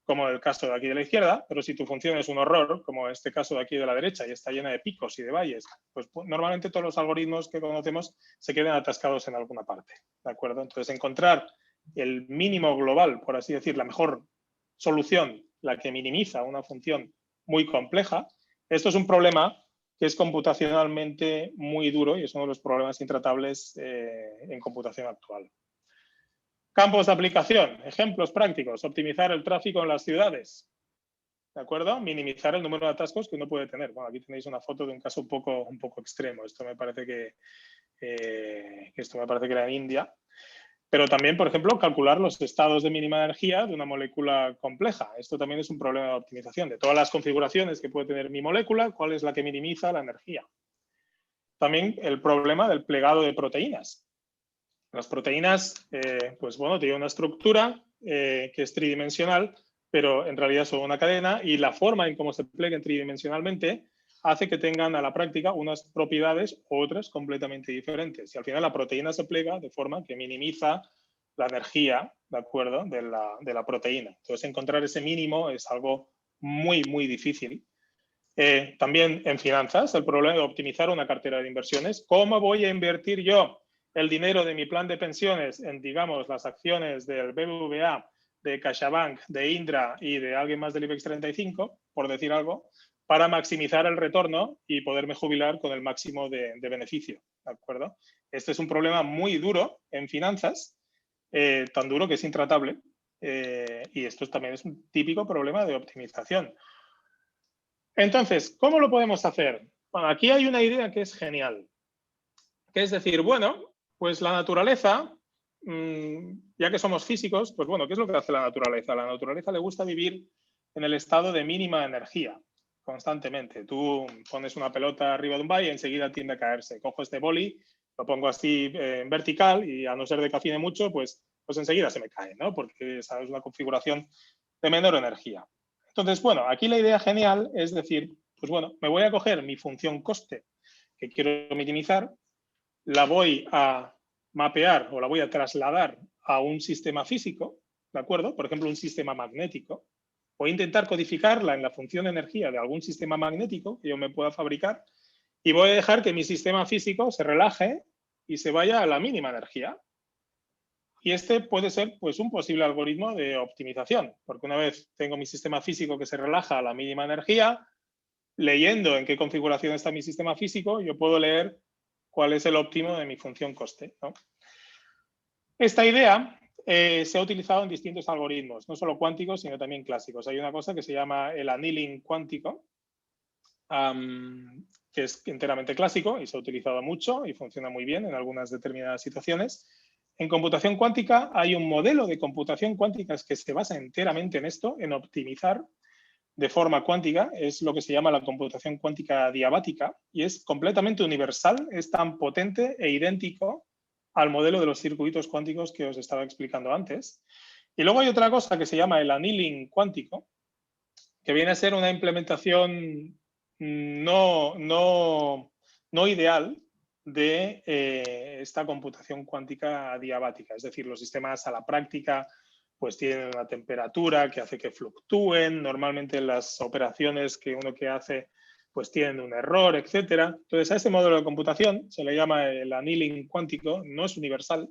como el caso de aquí de la izquierda, pero si tu función es un horror, como este caso de aquí de la derecha, y está llena de picos y de valles, pues normalmente todos los algoritmos que conocemos se quedan atascados en alguna parte, ¿de acuerdo? Entonces, encontrar el mínimo global, por así decir, la mejor solución, la que minimiza una función muy compleja, esto es un problema que es computacionalmente muy duro y es uno de los problemas intratables en computación actual. Campos de aplicación, ejemplos prácticos, optimizar el tráfico en las ciudades, ¿de acuerdo? Minimizar el número de atascos que uno puede tener. Bueno, aquí tenéis una foto de un caso un poco extremo. Esto me parece que era en India. Pero también, por ejemplo, calcular los estados de mínima energía de una molécula compleja. Esto también es un problema de optimización. De todas las configuraciones que puede tener mi molécula, ¿cuál es la que minimiza la energía? También el problema del plegado de proteínas. Las proteínas, pues bueno, tienen una estructura que es tridimensional, pero en realidad son una cadena y la forma en cómo se pleguen tridimensionalmente hace que tengan a la práctica unas propiedades u otras completamente diferentes. Y al final la proteína se plega de forma que minimiza la energía, ¿de acuerdo?, de la proteína. Entonces, encontrar ese mínimo es algo muy, muy difícil. También en finanzas, el problema de optimizar una cartera de inversiones. ¿Cómo voy a invertir yo el dinero de mi plan de pensiones en, digamos, las acciones del BBVA, de CaixaBank, de Indra y de alguien más del IBEX 35, por decir algo, para maximizar el retorno y poderme jubilar con el máximo de beneficio? ¿De acuerdo? Este es un problema muy duro en finanzas, tan duro que es intratable, y esto también es un típico problema de optimización. Entonces, ¿cómo lo podemos hacer? Bueno, aquí hay una idea que es genial, que es decir, bueno, pues la naturaleza, ya que somos físicos, pues bueno, ¿qué es lo que hace la naturaleza? A la naturaleza le gusta vivir en el estado de mínima energía constantemente. Tú pones una pelota arriba de un valle y enseguida tiende a caerse. Cojo este boli, lo pongo así en vertical y a no ser de que afine mucho, pues enseguida se me cae, ¿no? Porque esa es una configuración de menor energía. Entonces, bueno, aquí la idea genial es decir, pues bueno, me voy a coger mi función coste que quiero minimizar, la voy a mapear o la voy a trasladar a un sistema físico, ¿de acuerdo? Por ejemplo, un sistema magnético. Voy a intentar codificarla en la función energía de algún sistema magnético que yo me pueda fabricar y voy a dejar que mi sistema físico se relaje y se vaya a la mínima energía. Y este puede ser pues, un posible algoritmo de optimización, porque una vez tengo mi sistema físico que se relaja a la mínima energía, leyendo en qué configuración está mi sistema físico, yo puedo leer cuál es el óptimo de mi función coste, ¿no? Esta idea se ha utilizado en distintos algoritmos, no solo cuánticos, sino también clásicos. Hay una cosa que se llama el annealing cuántico, que es enteramente clásico y se ha utilizado mucho y funciona muy bien en algunas determinadas situaciones. En computación cuántica hay un modelo de computación cuántica que se basa enteramente en esto, en optimizar, de forma cuántica es lo que se llama la computación cuántica diabática y es completamente universal, es tan potente e idéntico al modelo de los circuitos cuánticos que os estaba explicando antes. Y luego hay otra cosa que se llama el annealing cuántico, que viene a ser una implementación no ideal de esta computación cuántica diabática. Es decir, los sistemas a la práctica pues tienen una temperatura que hace que fluctúen. Normalmente las operaciones que uno que hace pues tienen un error, etcétera. Entonces a este modelo de computación se le llama el annealing cuántico, no es universal,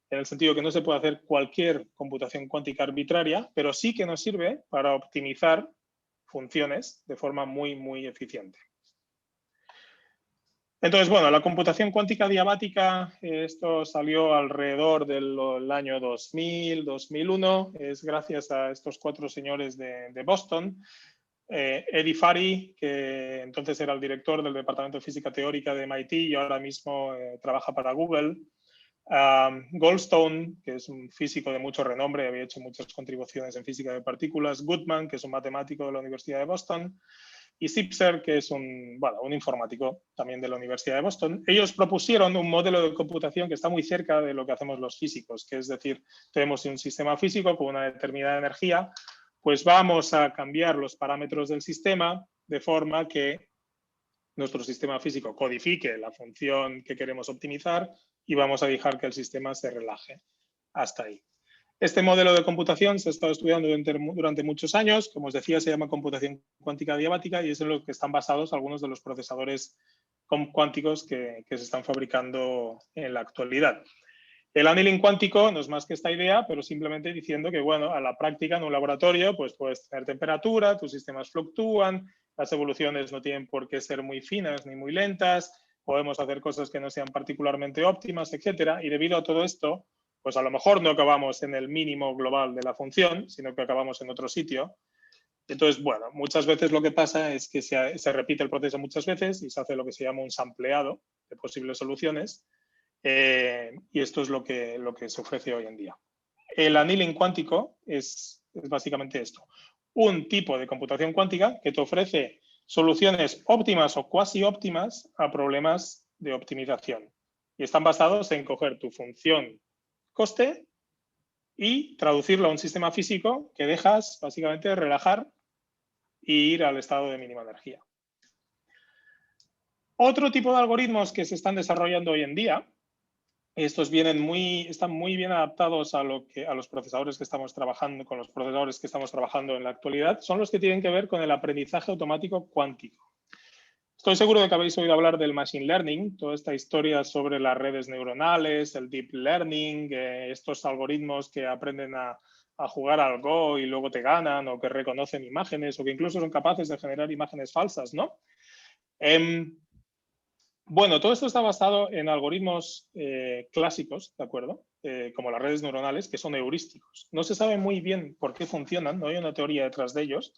en el sentido que no se puede hacer cualquier computación cuántica arbitraria, pero sí que nos sirve para optimizar funciones de forma muy eficiente. Entonces, bueno, la computación cuántica diabática, esto salió alrededor del año 2000, 2001, es gracias a estos 4 señores de Boston. Eddie Fari, que entonces era el director del Departamento de Física Teórica de MIT y ahora mismo trabaja para Google. Goldstone, que es un físico de mucho renombre, había hecho muchas contribuciones en física de partículas. Goodman, que es un matemático de la Universidad de Boston. Y Zipser, que es un informático también de la Universidad de Boston. Ellos propusieron un modelo de computación que está muy cerca de lo que hacemos los físicos, que es decir, tenemos un sistema físico con una determinada energía, pues vamos a cambiar los parámetros del sistema de forma que nuestro sistema físico codifique la función que queremos optimizar y vamos a dejar que el sistema se relaje. Hasta ahí. Este modelo de computación se ha estado estudiando durante muchos años. Como os decía, se llama computación cuántica diabática y es en lo que están basados algunos de los procesadores cuánticos que se están fabricando en la actualidad. El annealing cuántico no es más que esta idea, pero simplemente diciendo que, bueno, a la práctica en un laboratorio pues puedes tener temperatura, tus sistemas fluctúan, las evoluciones no tienen por qué ser muy finas ni muy lentas, podemos hacer cosas que no sean particularmente óptimas, etcétera. Y debido a todo esto, pues a lo mejor no acabamos en el mínimo global de la función, sino que acabamos en otro sitio. Entonces, bueno, muchas veces lo que pasa es que se repite el proceso muchas veces y se hace lo que se llama un sampleado de posibles soluciones. Y esto es lo que se ofrece hoy en día. El annealing cuántico es básicamente esto. Un tipo de computación cuántica que te ofrece soluciones óptimas o cuasi óptimas a problemas de optimización. Y están basados en coger tu función coste y traducirlo a un sistema físico que dejas básicamente relajar e ir al estado de mínima energía. Otro tipo de algoritmos que se están desarrollando hoy en día, estos están muy bien adaptados a los procesadores que estamos trabajando, con los procesadores que estamos trabajando en la actualidad, son los que tienen que ver con el aprendizaje automático cuántico. Estoy seguro de que habéis oído hablar del machine learning, toda esta historia sobre las redes neuronales, el deep learning, estos algoritmos que aprenden a jugar al Go y luego te ganan, o que reconocen imágenes, o que incluso son capaces de generar imágenes falsas, ¿no? Bueno, todo esto está basado en algoritmos clásicos, ¿de acuerdo? Como las redes neuronales, que son heurísticos. No se sabe muy bien por qué funcionan, no hay una teoría detrás de ellos,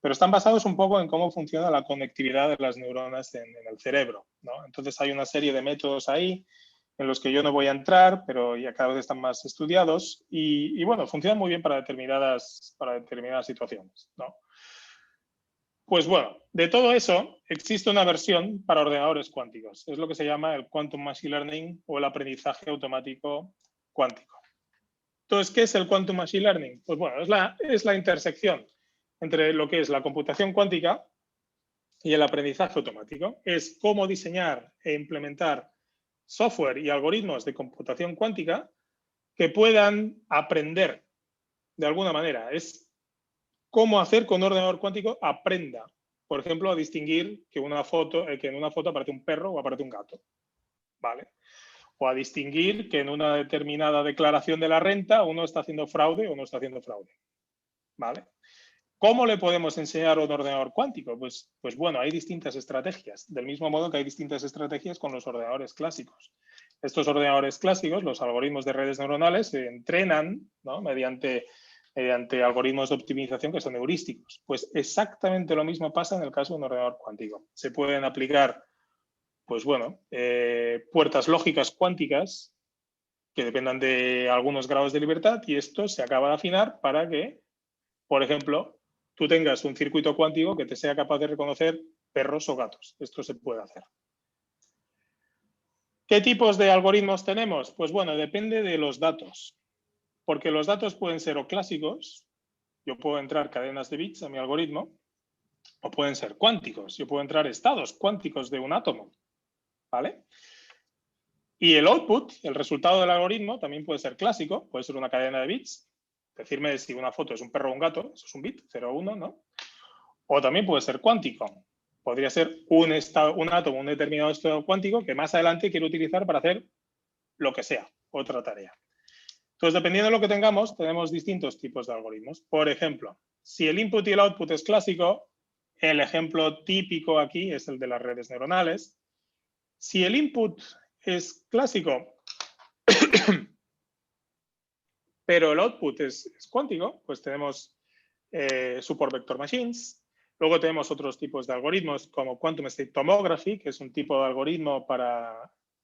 pero están basados un poco en cómo funciona la conectividad de las neuronas en el cerebro, ¿no? Entonces hay una serie de métodos ahí en los que yo no voy a entrar, pero ya cada vez están más estudiados y bueno, funcionan muy bien para determinadas situaciones, ¿no? Pues bueno, de todo eso existe una versión para ordenadores cuánticos. Es lo que se llama el Quantum Machine Learning o el aprendizaje automático cuántico. Entonces, ¿qué es el Quantum Machine Learning? Pues bueno, es la intersección entre lo que es la computación cuántica y el aprendizaje automático. Es cómo diseñar e implementar software y algoritmos de computación cuántica que puedan aprender de alguna manera. Es cómo hacer que un ordenador cuántico aprenda, por ejemplo, a distinguir que en una foto aparece un perro o aparece un gato, ¿vale? O a distinguir que en una determinada declaración de la renta uno está haciendo fraude o no está haciendo fraude, ¿vale? ¿Cómo le podemos enseñar a un ordenador cuántico? Pues bueno, hay distintas estrategias, del mismo modo que hay distintas estrategias con los ordenadores clásicos. Estos ordenadores clásicos, los algoritmos de redes neuronales, se entrenan, ¿no?, mediante algoritmos de optimización que son heurísticos. Pues exactamente lo mismo pasa en el caso de un ordenador cuántico. Se pueden aplicar, pues bueno, puertas lógicas cuánticas que dependan de algunos grados de libertad y esto se acaba de afinar para que, por ejemplo, tú tengas un circuito cuántico que te sea capaz de reconocer perros o gatos. Esto se puede hacer. ¿Qué tipos de algoritmos tenemos? Pues bueno, depende de los datos. Porque los datos pueden ser o clásicos, yo puedo entrar cadenas de bits a mi algoritmo, o pueden ser cuánticos, yo puedo entrar estados cuánticos de un átomo, ¿vale? Y el output, el resultado del algoritmo, también puede ser clásico, puede ser una cadena de bits, decirme si una foto es un perro o un gato, eso es un bit, 0 o 1, ¿no? O también puede ser cuántico, podría ser un átomo, un determinado estado cuántico que más adelante quiero utilizar para hacer lo que sea, otra tarea. Entonces, dependiendo de lo que tengamos, tenemos distintos tipos de algoritmos. Por ejemplo, si el input y el output es clásico, el ejemplo típico aquí es el de las redes neuronales. Si el input es clásico, pero el output es cuántico, pues tenemos support vector machines. Luego tenemos otros tipos de algoritmos como Quantum State Tomography, que es un tipo de algoritmo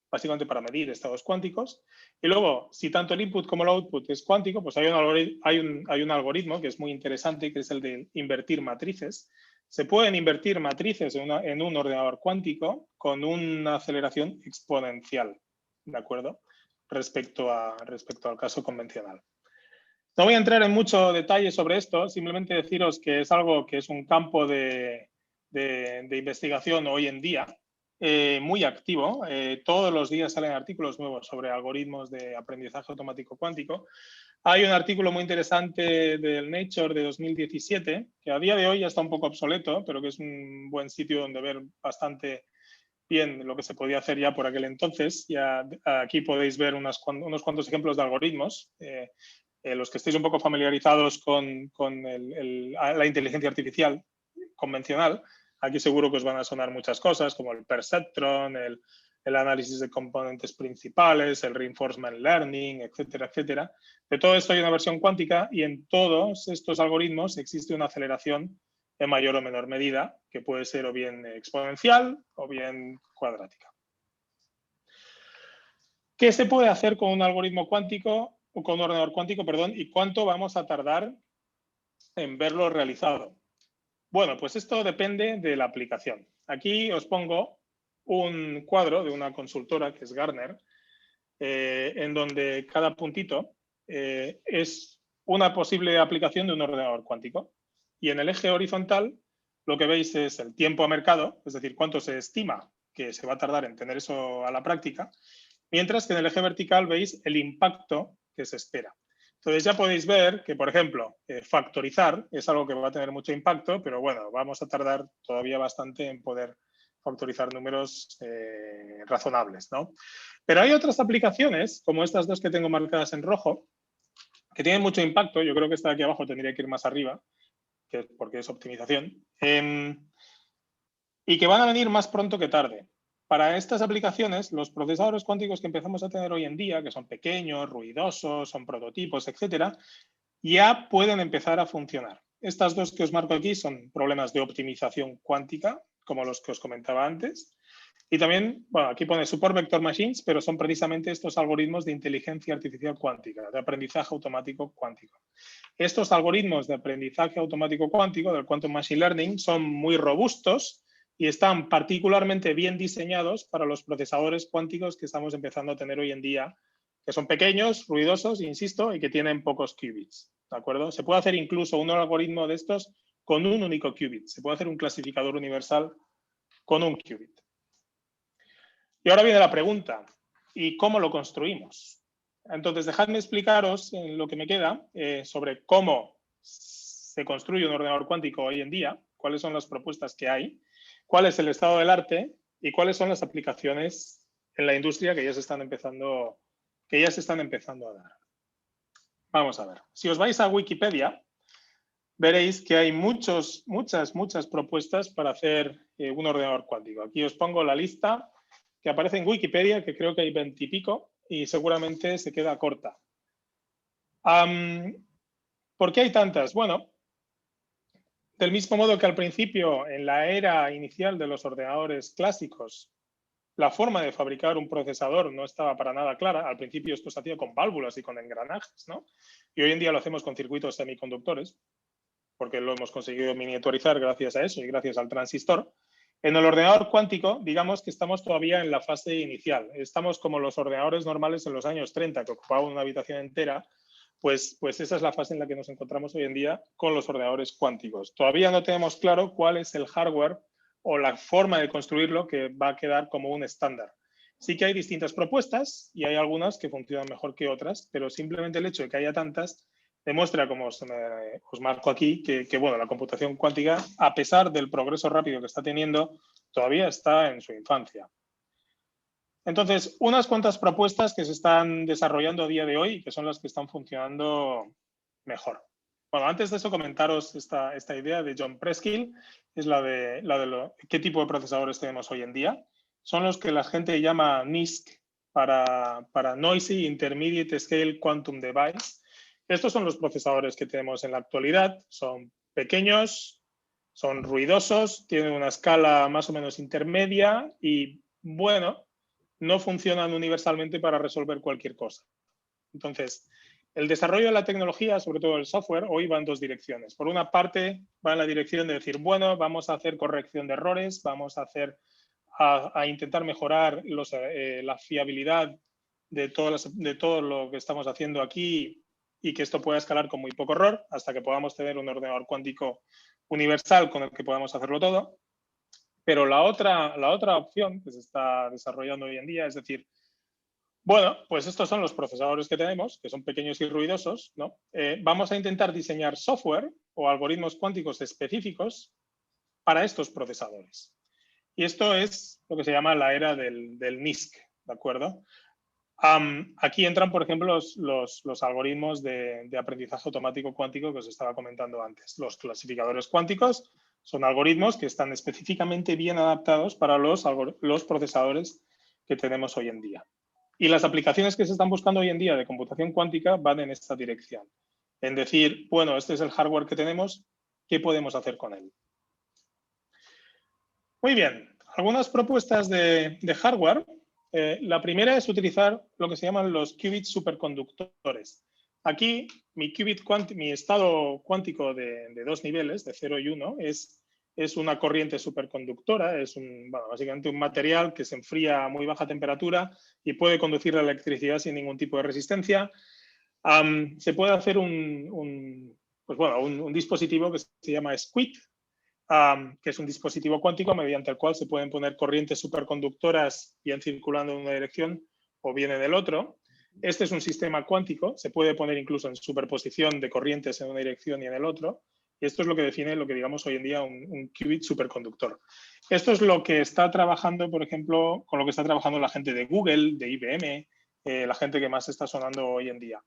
básicamente para medir estados cuánticos. Y luego, si tanto el input como el output es cuántico, pues hay un algoritmo que es muy interesante, que es el de invertir matrices. Se pueden invertir matrices en un ordenador cuántico con una aceleración exponencial, ¿de acuerdo? Respecto al caso convencional. No voy a entrar en mucho detalle sobre esto, simplemente deciros que es algo que es un campo de investigación hoy en día muy activo. Todos los días salen artículos nuevos sobre algoritmos de aprendizaje automático cuántico. Hay un artículo muy interesante del Nature de 2017, que a día de hoy ya está un poco obsoleto, pero que es un buen sitio donde ver bastante bien lo que se podía hacer ya por aquel entonces. Ya aquí podéis ver unos cuantos ejemplos de algoritmos. Los que estéis un poco familiarizados con la inteligencia artificial convencional, aquí seguro que os van a sonar muchas cosas, como el perceptron, el análisis de componentes principales, el reinforcement learning, etcétera, etcétera. De todo esto hay una versión cuántica y en todos estos algoritmos existe una aceleración en mayor o menor medida, que puede ser o bien exponencial o bien cuadrática. ¿Qué se puede hacer con un algoritmo cuántico? Con un ordenador cuántico, perdón, y cuánto vamos a tardar en verlo realizado. Bueno, pues esto depende de la aplicación. Aquí os pongo un cuadro de una consultora que es Gartner, en donde cada puntito es una posible aplicación de un ordenador cuántico. Y en el eje horizontal lo que veis es el tiempo a mercado, es decir, cuánto se estima que se va a tardar en tener eso a la práctica, mientras que en el eje vertical veis el impacto que se espera. Entonces ya podéis ver que, por ejemplo, factorizar es algo que va a tener mucho impacto, pero bueno, vamos a tardar todavía bastante en poder factorizar números razonables, ¿no? Pero hay otras aplicaciones, como estas dos que tengo marcadas en rojo, que tienen mucho impacto. Yo creo que esta de aquí abajo tendría que ir más arriba, porque es optimización, y que van a venir más pronto que tarde. Para estas aplicaciones, los procesadores cuánticos que empezamos a tener hoy en día, que son pequeños, ruidosos, son prototipos, etcétera, ya pueden empezar a funcionar. Estas dos que os marco aquí son problemas de optimización cuántica, como los que os comentaba antes. Y también, bueno, aquí pone support vector machines, pero son precisamente estos algoritmos de inteligencia artificial cuántica, de aprendizaje automático cuántico. Estos algoritmos de aprendizaje automático cuántico, del Quantum Machine Learning, son muy robustos y están particularmente bien diseñados para los procesadores cuánticos que estamos empezando a tener hoy en día, que son pequeños, ruidosos, insisto, y que tienen pocos qubits, ¿de acuerdo? Se puede hacer incluso un algoritmo de estos con un único qubit. Se puede hacer un clasificador universal con un qubit. Y ahora viene la pregunta, ¿y cómo lo construimos? Entonces, dejadme explicaros en lo que me queda sobre cómo se construye un ordenador cuántico hoy en día, cuáles son las propuestas que hay, cuál es el estado del arte y cuáles son las aplicaciones en la industria que ya se están empezando a dar. Vamos a ver. Si os vais a Wikipedia, veréis que hay muchas propuestas para hacer un ordenador cuántico. Aquí os pongo la lista que aparece en Wikipedia, que creo que hay 20 y pico, y seguramente se queda corta. ¿Por qué hay tantas? Bueno, del mismo modo que al principio, en la era inicial de los ordenadores clásicos, la forma de fabricar un procesador no estaba para nada clara. Al principio esto se hacía con válvulas y con engranajes, ¿no? Y hoy en día lo hacemos con circuitos semiconductores. porque lo hemos conseguido miniaturizar gracias a eso y gracias al transistor. En el ordenador cuántico, digamos que estamos todavía en la fase inicial. Estamos como los ordenadores normales en los años 30, que ocupaban una habitación entera. Pues esa es la fase en la que nos encontramos hoy en día con los ordenadores cuánticos. Todavía no tenemos claro cuál es el hardware o la forma de construirlo que va a quedar como un estándar. Sí que hay distintas propuestas y hay algunas que funcionan mejor que otras, pero simplemente el hecho de que haya tantas demuestra, como os marco aquí, que bueno, la computación cuántica, a pesar del progreso rápido que está teniendo, todavía está en su infancia. Entonces, unas cuantas propuestas que se están desarrollando a día de hoy y que son las que están funcionando mejor. Bueno, antes de eso, comentaros esta idea de John Preskill, es la de qué tipo de procesadores tenemos hoy en día. Son los que la gente llama NISQ para Noisy Intermediate Scale Quantum Device. Estos son los procesadores que tenemos en la actualidad. Son pequeños, son ruidosos, tienen una escala más o menos intermedia y, bueno, no funcionan universalmente para resolver cualquier cosa. Entonces, el desarrollo de la tecnología, sobre todo el software, hoy va en dos direcciones. Por una parte, va en la dirección de decir, bueno, vamos a hacer corrección de errores, vamos a intentar mejorar la fiabilidad de todo lo que estamos haciendo aquí y que esto pueda escalar con muy poco error hasta que podamos tener un ordenador cuántico universal con el que podamos hacerlo todo. Pero la otra opción que se está desarrollando hoy en día es decir, bueno, pues estos son los procesadores que tenemos, que son pequeños y ruidosos, ¿no? Vamos a intentar diseñar software o algoritmos cuánticos específicos para estos procesadores. Y esto es lo que se llama la era del NISQ, ¿de acuerdo? Aquí entran, por ejemplo, los algoritmos de aprendizaje automático cuántico que os estaba comentando antes. Los clasificadores cuánticos son algoritmos que están específicamente bien adaptados para los procesadores que tenemos hoy en día. Y las aplicaciones que se están buscando hoy en día de computación cuántica van en esta dirección. En decir, bueno, este es el hardware que tenemos, ¿qué podemos hacer con él? Muy bien, algunas propuestas de hardware. La primera es utilizar lo que se llaman los qubits superconductores. Aquí mi estado cuántico de dos niveles, de 0 y 1, es una corriente superconductora, es básicamente un material que se enfría a muy baja temperatura y puede conducir la electricidad sin ningún tipo de resistencia. Se puede hacer un dispositivo que se llama SQUIT, que es un dispositivo cuántico mediante el cual se pueden poner corrientes superconductoras bien circulando en una dirección o bien en el otro. Este es un sistema cuántico, se puede poner incluso en superposición de corrientes en una dirección y en el otro. Y esto es lo que define lo que digamos hoy en día un qubit superconductor. Esto es lo que está trabajando, por ejemplo, con lo que está trabajando la gente de Google, de IBM, la gente que más está sonando hoy en día.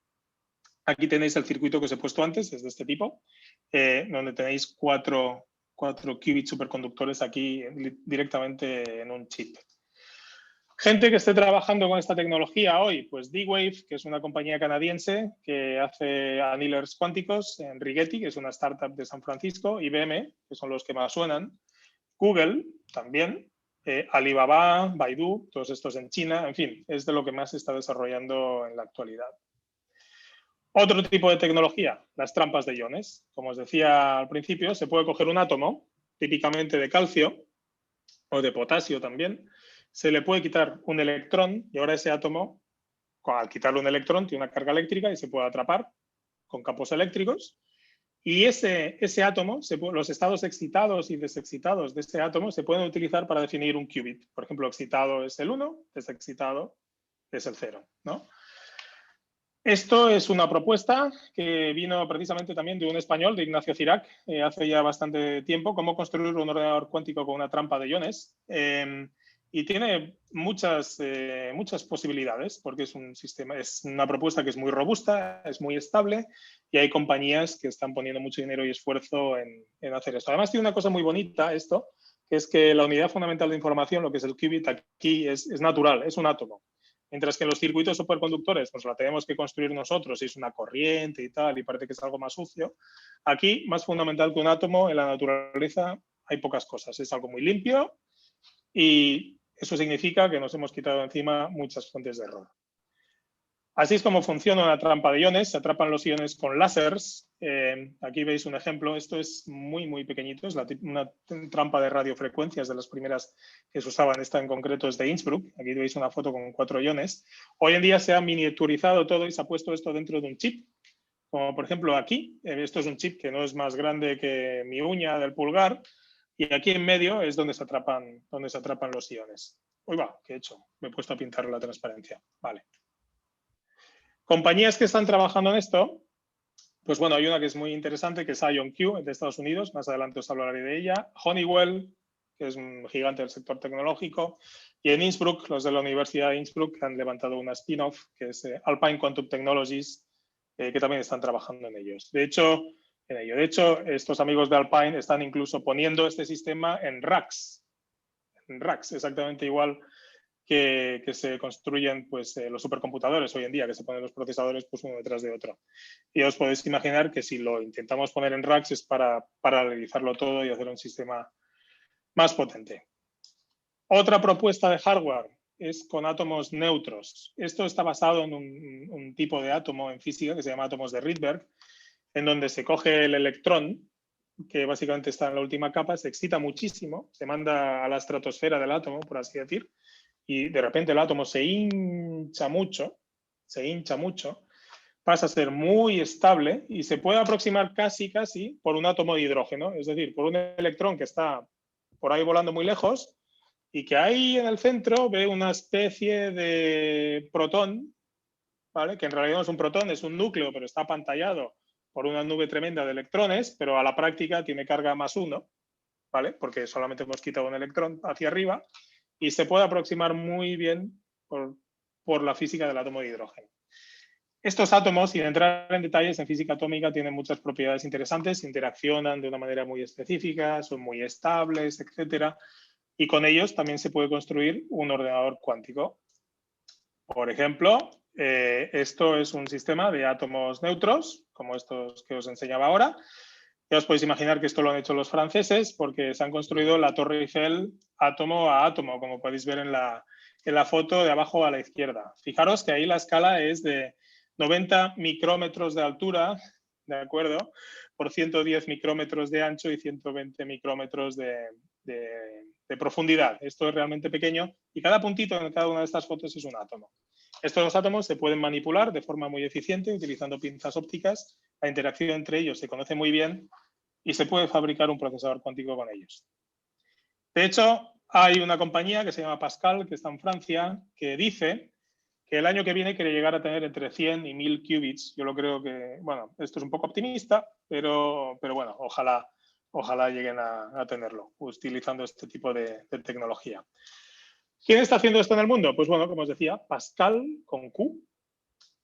Aquí tenéis el circuito que os he puesto antes, es de este tipo, donde tenéis cuatro qubits superconductores aquí directamente en un chip. Gente que esté trabajando con esta tecnología hoy, pues D-Wave, que es una compañía canadiense que hace annealers cuánticos, en Rigetti, que es una startup de San Francisco, IBM, que son los que más suenan, Google también, Alibaba, Baidu, todos estos en China, en fin, es de lo que más se está desarrollando en la actualidad. Otro tipo de tecnología, las trampas de iones. Como os decía al principio, se puede coger un átomo, típicamente de calcio o de potasio también, se le puede quitar un electrón y ahora ese átomo, al quitarle un electrón, tiene una carga eléctrica y se puede atrapar con campos eléctricos. Y ese átomo, los estados excitados y desexcitados de ese átomo se pueden utilizar para definir un qubit. Por ejemplo, excitado es el 1, desexcitado es el 0, ¿no? Esto es una propuesta que vino precisamente también de un español, de Ignacio Cirac, hace ya bastante tiempo, cómo construir un ordenador cuántico con una trampa de iones. Y tiene muchas posibilidades, porque es una propuesta que es muy robusta, es muy estable, y hay compañías que están poniendo mucho dinero y esfuerzo en hacer esto. Además, tiene una cosa muy bonita esto, que es que la unidad fundamental de información, lo que es el qubit aquí, es natural, es un átomo. Mientras que en los circuitos superconductores pues la tenemos que construir nosotros y es una corriente y tal, y parece que es algo más sucio. Aquí, más fundamental que un átomo, en la naturaleza hay pocas cosas. Es algo muy limpio y eso significa que nos hemos quitado encima muchas fuentes de error. Así es como funciona una trampa de iones. Se atrapan los iones con láseres. Aquí veis un ejemplo. Esto es muy, muy pequeñito. Es una trampa de radiofrecuencias de las primeras que se usaban. Esta en concreto es de Innsbruck. Aquí veis una foto con 4 iones. Hoy en día se ha miniaturizado todo y se ha puesto esto dentro de un chip. Como por ejemplo aquí. Esto es un chip que no es más grande que mi uña del pulgar. Y aquí en medio es donde se atrapan los iones. Uy, va, ¿qué he hecho? Me he puesto a pintar la transparencia. Vale. Compañías que están trabajando en esto, pues bueno, hay una que es muy interesante, que es IonQ, de Estados Unidos, más adelante os hablaré de ella. Honeywell, que es un gigante del sector tecnológico. Y en Innsbruck, los de la Universidad de Innsbruck han levantado una spin-off, que es Alpine Quantum Technologies, que también están trabajando en ellos. De hecho, estos amigos de Alpine están incluso poniendo este sistema en racks. En racks, exactamente igual que se construyen pues, los supercomputadores hoy en día, que se ponen los procesadores pues, uno detrás de otro. Y os podéis imaginar que si lo intentamos poner en racks es para paralelizarlo todo y hacer un sistema más potente. Otra propuesta de hardware es con átomos neutros. Esto está basado en un tipo de átomo en física que se llama átomos de Rydberg, en donde se coge el electrón, que básicamente está en la última capa, se excita muchísimo, se manda a la estratosfera del átomo, por así decir, y de repente el átomo se hincha mucho, pasa a ser muy estable y se puede aproximar casi por un átomo de hidrógeno, es decir, por un electrón que está por ahí volando muy lejos y que ahí en el centro ve una especie de protón, ¿vale? Que en realidad no es un protón, es un núcleo, pero está apantallado por una nube tremenda de electrones, pero a la práctica tiene carga +1, ¿vale? Porque solamente hemos quitado un electrón hacia arriba y se puede aproximar muy bien por la física del átomo de hidrógeno. Estos átomos, sin entrar en detalles, en física atómica tienen muchas propiedades interesantes, interaccionan de una manera muy específica, son muy estables, etcétera, y con ellos también se puede construir un ordenador cuántico. Por ejemplo, esto es un sistema de átomos neutros, como estos que os enseñaba ahora. Ya os podéis imaginar que esto lo han hecho los franceses porque se han construido la Torre Eiffel átomo a átomo, como podéis ver en la foto de abajo a la izquierda. Fijaros que ahí la escala es de 90 micrómetros de altura, ¿de acuerdo? Por 110 micrómetros de ancho y 120 micrómetros de profundidad. Esto es realmente pequeño y cada puntito en cada una de estas fotos es un átomo. Estos átomos se pueden manipular de forma muy eficiente utilizando pinzas ópticas. La interacción entre ellos se conoce muy bien y se puede fabricar un procesador cuántico con ellos. De hecho, hay una compañía que se llama Pascal, que está en Francia, que dice que el año que viene quiere llegar a tener entre 100 y 1000 qubits. Yo lo creo que, bueno, esto es un poco optimista, pero bueno, ojalá lleguen a tenerlo utilizando este tipo de tecnología. ¿Quién está haciendo esto en el mundo? Pues bueno, como os decía, Pascal con Q.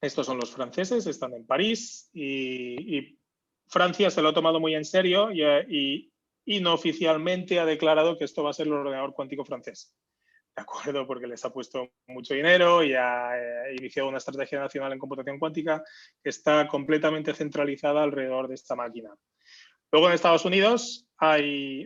Estos son los franceses, están en París y Francia se lo ha tomado muy en serio y no oficialmente ha declarado que esto va a ser el ordenador cuántico francés. ¿De acuerdo? Porque les ha puesto mucho dinero y ha iniciado una estrategia nacional en computación cuántica que está completamente centralizada alrededor de esta máquina. Luego en Estados Unidos hay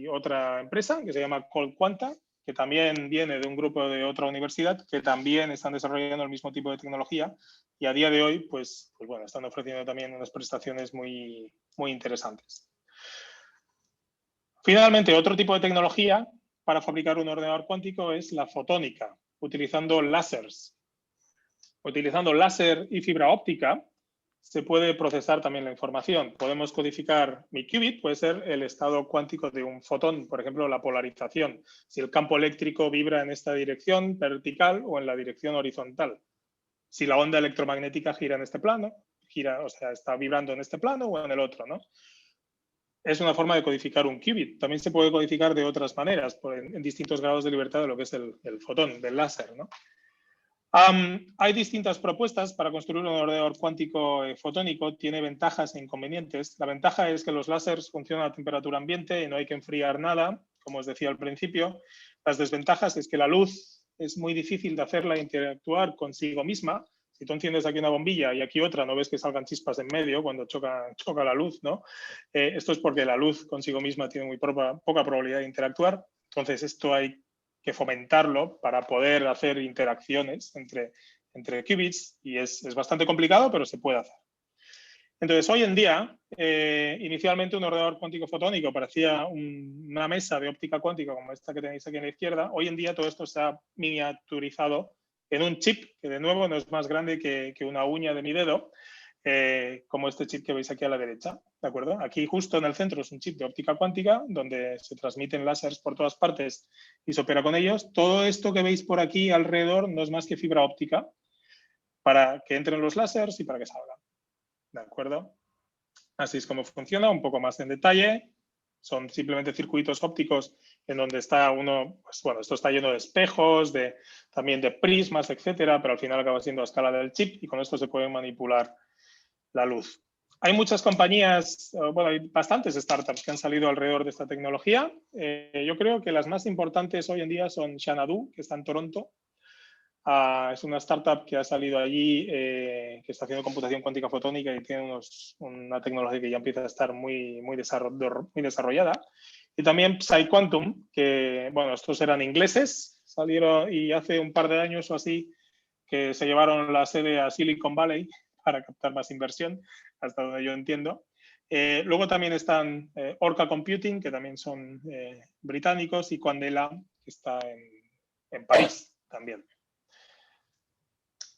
otra empresa que se llama ColdQuanta, que también viene de un grupo de otra universidad que también están desarrollando el mismo tipo de tecnología y a día de hoy pues bueno, están ofreciendo también unas prestaciones muy, muy interesantes. Finalmente, otro tipo de tecnología para fabricar un ordenador cuántico es la fotónica, utilizando láseres. Utilizando láser y fibra óptica se puede procesar también la información. Podemos codificar mi qubit, puede ser el estado cuántico de un fotón, por ejemplo, la polarización. Si el campo eléctrico vibra en esta dirección vertical o en la dirección horizontal. Si la onda electromagnética gira en este plano, o sea, está vibrando en este plano o en el otro, ¿no? Es una forma de codificar un qubit. También se puede codificar de otras maneras, en distintos grados de libertad de lo que es el fotón, del láser, ¿no? Hay distintas propuestas para construir un ordenador cuántico fotónico. Tiene ventajas e inconvenientes. La ventaja es que los láseres funcionan a temperatura ambiente y no hay que enfriar nada, como os decía al principio. Las desventajas es que la luz es muy difícil de hacerla interactuar consigo misma. Si tú enciendes aquí una bombilla y aquí otra, no ves que salgan chispas en medio cuando choca la luz, ¿no? Esto es porque la luz consigo misma tiene muy poca probabilidad de interactuar. Entonces, esto hay que fomentarlo para poder hacer interacciones entre entre qubits y es bastante complicado, pero se puede hacer. Entonces, hoy en día, inicialmente un ordenador cuántico fotónico parecía una mesa de óptica cuántica como esta que tenéis aquí en la izquierda. Hoy en día todo esto se ha miniaturizado en un chip que de nuevo no es más grande que una uña de mi dedo, como este chip que veis aquí a la derecha, ¿de acuerdo? Aquí justo en el centro es un chip de óptica cuántica donde se transmiten láseres por todas partes y se opera con ellos. Todo esto que veis por aquí alrededor no es más que fibra óptica para que entren los láseres y para que salgan, ¿de acuerdo? Así es como funciona, un poco más en detalle. Son simplemente circuitos ópticos en donde está uno, pues bueno, esto está lleno de espejos, también de prismas, etcétera, pero al final acaba siendo a escala del chip y con esto se puede manipular la luz. Hay muchas compañías, bueno, hay bastantes startups que han salido alrededor de esta tecnología. Yo creo que las más importantes hoy en día son Xanadu, que está en Toronto. Es una startup que ha salido allí, que está haciendo computación cuántica fotónica y tiene una tecnología que ya empieza a estar muy desarrollada. Y también PsiQuantum, que, bueno, estos eran ingleses, salieron y hace un par de años o así que se llevaron la sede a Silicon Valley para captar más inversión, hasta donde yo entiendo. Luego también están Orca Computing, que también son británicos, y Quandela, que está en París también.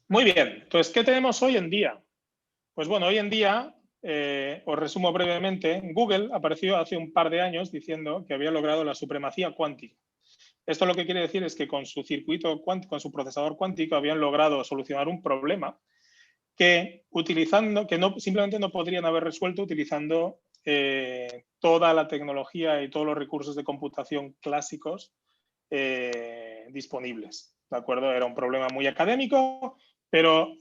Muy bien, entonces, ¿qué tenemos hoy en día? Pues bueno, hoy en día, os resumo brevemente, Google apareció hace un par de años diciendo que había logrado la supremacía cuántica. Esto lo que quiere decir es que con su circuito cuántico, con su procesador cuántico, habían logrado solucionar un problema que simplemente no podrían haber resuelto utilizando toda la tecnología y todos los recursos de computación clásicos disponibles. ¿De acuerdo? Era un problema muy académico, pero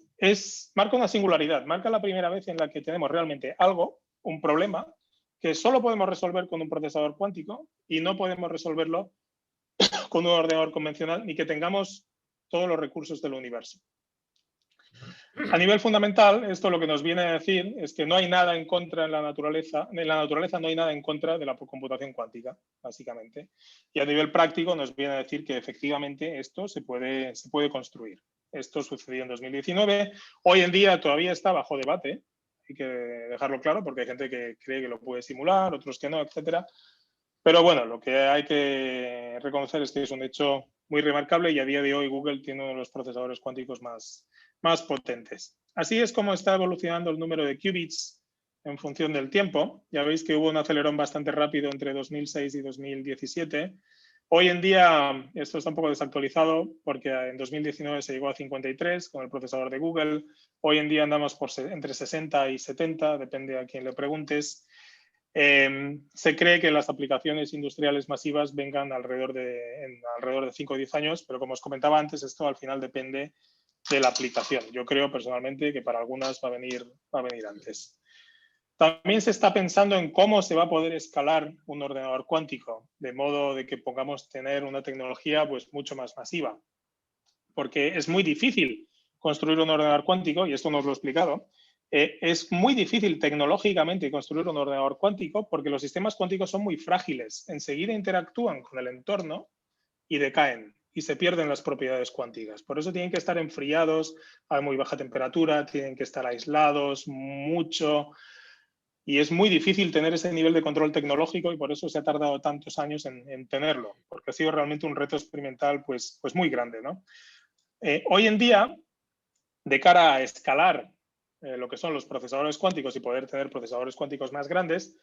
marca una singularidad, marca la primera vez en la que tenemos realmente algo, un problema, que solo podemos resolver con un procesador cuántico y no podemos resolverlo con un ordenador convencional ni que tengamos todos los recursos del universo. A nivel fundamental, esto lo que nos viene a decir es que no hay nada en contra en la naturaleza no hay nada en contra de la computación cuántica, básicamente. Y a nivel práctico nos viene a decir que efectivamente esto se puede construir. Esto sucedió en 2019. Hoy en día todavía está bajo debate, hay que dejarlo claro, porque hay gente que cree que lo puede simular, otros que no, etcétera. Pero bueno, lo que hay que reconocer es que es un hecho muy remarcable y a día de hoy Google tiene uno de los procesadores cuánticos más potentes. Así es como está evolucionando el número de qubits en función del tiempo. Ya veis que hubo un acelerón bastante rápido entre 2006 y 2017. Hoy en día esto está un poco desactualizado porque en 2019 se llegó a 53 con el procesador de Google. Hoy en día andamos entre 60 y 70, depende a quién le preguntes. Se cree que las aplicaciones industriales masivas vengan alrededor de 5 o 10 años, pero como os comentaba antes, esto al final depende de la aplicación. Yo creo personalmente que para algunas va a venir antes. También se está pensando en cómo se va a poder escalar un ordenador cuántico, de modo de que podamos tener una tecnología pues, mucho más masiva. Porque es muy difícil construir un ordenador cuántico, y esto nos lo he explicado. Es muy difícil tecnológicamente construir un ordenador cuántico porque los sistemas cuánticos son muy frágiles. Enseguida interactúan con el entorno y decaen y se pierden las propiedades cuánticas. Por eso tienen que estar enfriados a muy baja temperatura, tienen que estar aislados mucho y es muy difícil tener ese nivel de control tecnológico y por eso se ha tardado tantos años en tenerlo, porque ha sido realmente un reto experimental pues muy grande, ¿no? Hoy en día, de cara a escalar lo que son los procesadores cuánticos y poder tener procesadores cuánticos más grandes,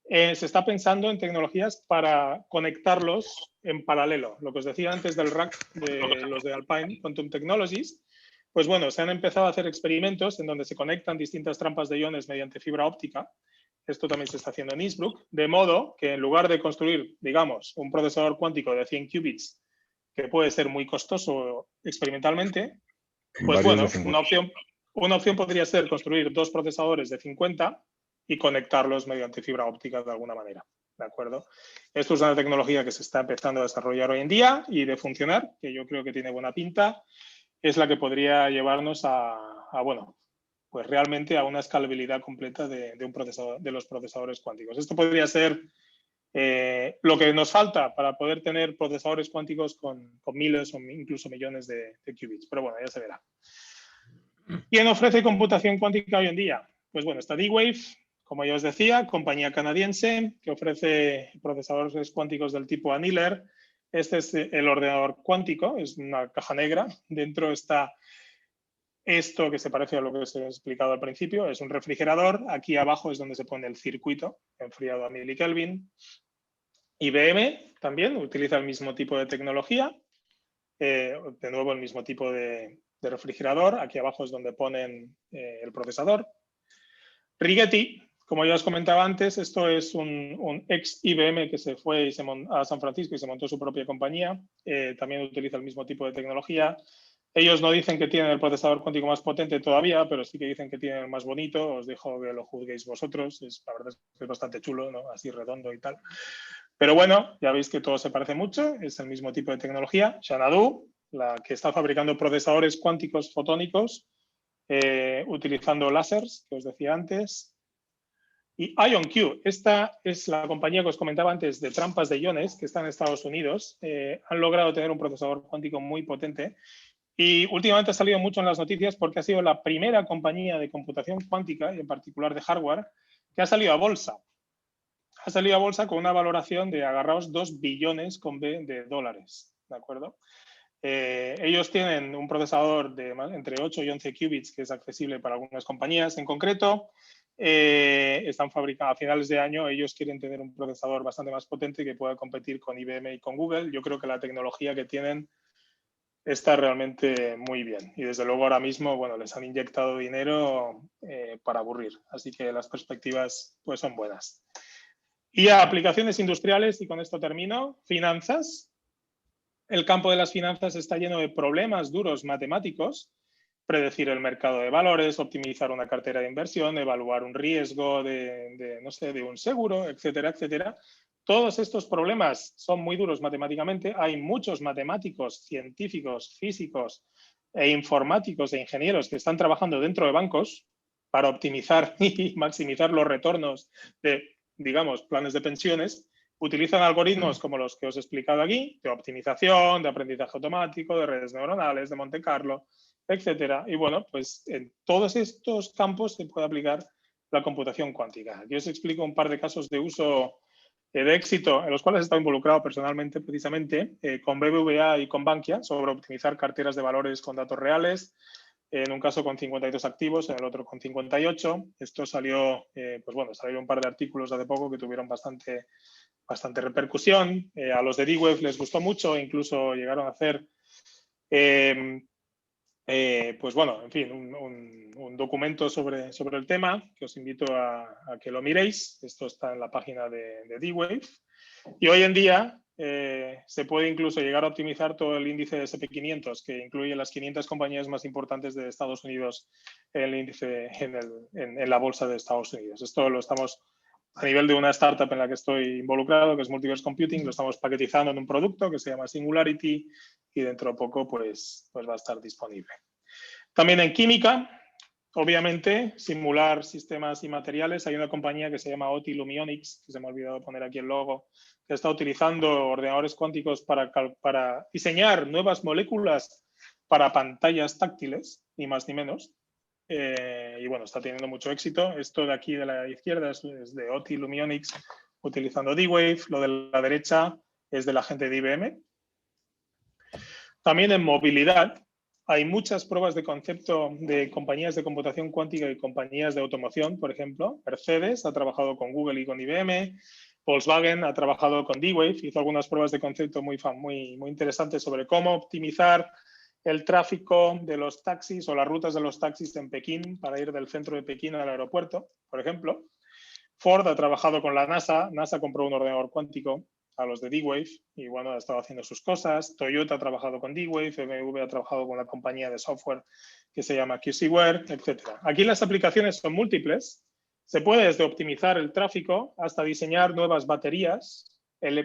se está pensando en tecnologías para conectarlos en paralelo. Lo que os decía antes del rack de los de Alpine Quantum Technologies, pues bueno, se han empezado a hacer experimentos en donde se conectan distintas trampas de iones mediante fibra óptica. Esto también se está haciendo en Innsbruck, de modo que en lugar de construir, digamos, un procesador cuántico de 100 qubits, que puede ser muy costoso experimentalmente, pues bueno, una opción podría ser construir 2 procesadores de 50 y conectarlos mediante fibra óptica de alguna manera, ¿de acuerdo? Esto es una tecnología que se está empezando a desarrollar hoy en día y de funcionar, que yo creo que tiene buena pinta, es la que podría llevarnos bueno, pues realmente a una escalabilidad completa de los procesadores cuánticos. Esto podría ser lo que nos falta para poder tener procesadores cuánticos con miles o incluso millones de qubits, pero bueno, ya se verá. ¿Quién ofrece computación cuántica hoy en día? Pues bueno, está D-Wave, como ya os decía, compañía canadiense que ofrece procesadores cuánticos del tipo Annealer. Este es el ordenador cuántico, es una caja negra. Dentro está esto que se parece a lo que os he explicado al principio, es un refrigerador. Aquí abajo es donde se pone el circuito enfriado a 1000 Kelvin. IBM también utiliza el mismo tipo de tecnología, de nuevo el mismo tipo de refrigerador. Aquí abajo es donde ponen el procesador. Rigetti, como ya os comentaba antes, esto es un ex IBM que se fue a San Francisco y se montó su propia compañía. También utiliza el mismo tipo de tecnología. Ellos no dicen que tienen el procesador cuántico más potente todavía, pero sí que dicen que tienen el más bonito. Os dejo que lo juzguéis vosotros. La verdad es que es bastante chulo, ¿no? Así redondo y tal. Pero bueno, ya veis que todo se parece mucho. Es el mismo tipo de tecnología. Xanadu, la que está fabricando procesadores cuánticos fotónicos utilizando láseres, que os decía antes. Y IonQ, esta es la compañía que os comentaba antes de trampas de iones, que está en Estados Unidos. Han logrado tener un procesador cuántico muy potente. Y últimamente ha salido mucho en las noticias porque ha sido la primera compañía de computación cuántica, y en particular de hardware, que ha salido a bolsa. Ha salido a bolsa con una valoración de, agarraos, 2 billones con B de dólares. ¿De acuerdo? Ellos tienen un procesador de entre 8 y 11 qubits que es accesible para algunas compañías. En concreto, están fabricando a finales de año. Ellos quieren tener un procesador bastante más potente que pueda competir con IBM y con Google. Yo creo que la tecnología que tienen está realmente muy bien. Y desde luego ahora mismo, bueno, les han inyectado dinero para aburrir. Así que las perspectivas pues son buenas. Y a aplicaciones industriales, y con esto termino, finanzas. El campo de las finanzas está lleno de problemas duros matemáticos, predecir el mercado de valores, optimizar una cartera de inversión, evaluar un riesgo no sé, de un seguro, etcétera, etcétera. Todos estos problemas son muy duros matemáticamente. Hay muchos matemáticos, científicos, físicos e informáticos e ingenieros que están trabajando dentro de bancos para optimizar y maximizar los retornos de, digamos, planes de pensiones. Utilizan algoritmos como los que os he explicado aquí, de optimización, de aprendizaje automático, de redes neuronales, de Monte Carlo, etcétera. Y bueno, pues en todos estos campos se puede aplicar la computación cuántica. Aquí os explico un par de casos de uso de éxito en los cuales he estado involucrado personalmente, precisamente, con BBVA y con Bankia, sobre optimizar carteras de valores con datos reales. En un caso con 52 activos, en el otro con 58. Esto salió, pues bueno, salieron un par de artículos hace poco que tuvieron bastante repercusión. A los de D-Wave les gustó mucho, incluso llegaron a hacer, pues bueno, en fin, un documento sobre el tema que os invito a que lo miréis. Esto está en la página de D-Wave. Y hoy en día se puede incluso llegar a optimizar todo el índice de SP500, que incluye las 500 compañías más importantes de Estados Unidos en el índice, en la bolsa de Estados Unidos. Esto lo estamos, a nivel de una startup en la que estoy involucrado, que es Multiverse Computing, lo estamos paquetizando en un producto que se llama Singularity y dentro de poco pues va a estar disponible. También en química, obviamente, simular sistemas y materiales. Hay una compañía que se llama OT Lumionics, que se me ha olvidado poner aquí el logo, que está utilizando ordenadores cuánticos para diseñar nuevas moléculas para pantallas táctiles, ni más ni menos. Y bueno, está teniendo mucho éxito. Esto de aquí de la izquierda es de OT Lumionics utilizando D-Wave. Lo de la derecha es de la gente de IBM. También en movilidad hay muchas pruebas de concepto de compañías de computación cuántica y compañías de automoción, por ejemplo. Mercedes ha trabajado con Google y con IBM. Volkswagen ha trabajado con D-Wave. Hizo algunas pruebas de concepto muy interesantes sobre cómo optimizar el tráfico de los taxis o las rutas de los taxis en Pekín para ir del centro de Pekín al aeropuerto, por ejemplo. Ford ha trabajado con la NASA. NASA compró un ordenador cuántico a los de D-Wave y bueno, ha estado haciendo sus cosas. Toyota ha trabajado con D-Wave, BMW ha trabajado con una compañía de software que se llama QCware, etc. Aquí las aplicaciones son múltiples. Se puede desde optimizar el tráfico hasta diseñar nuevas baterías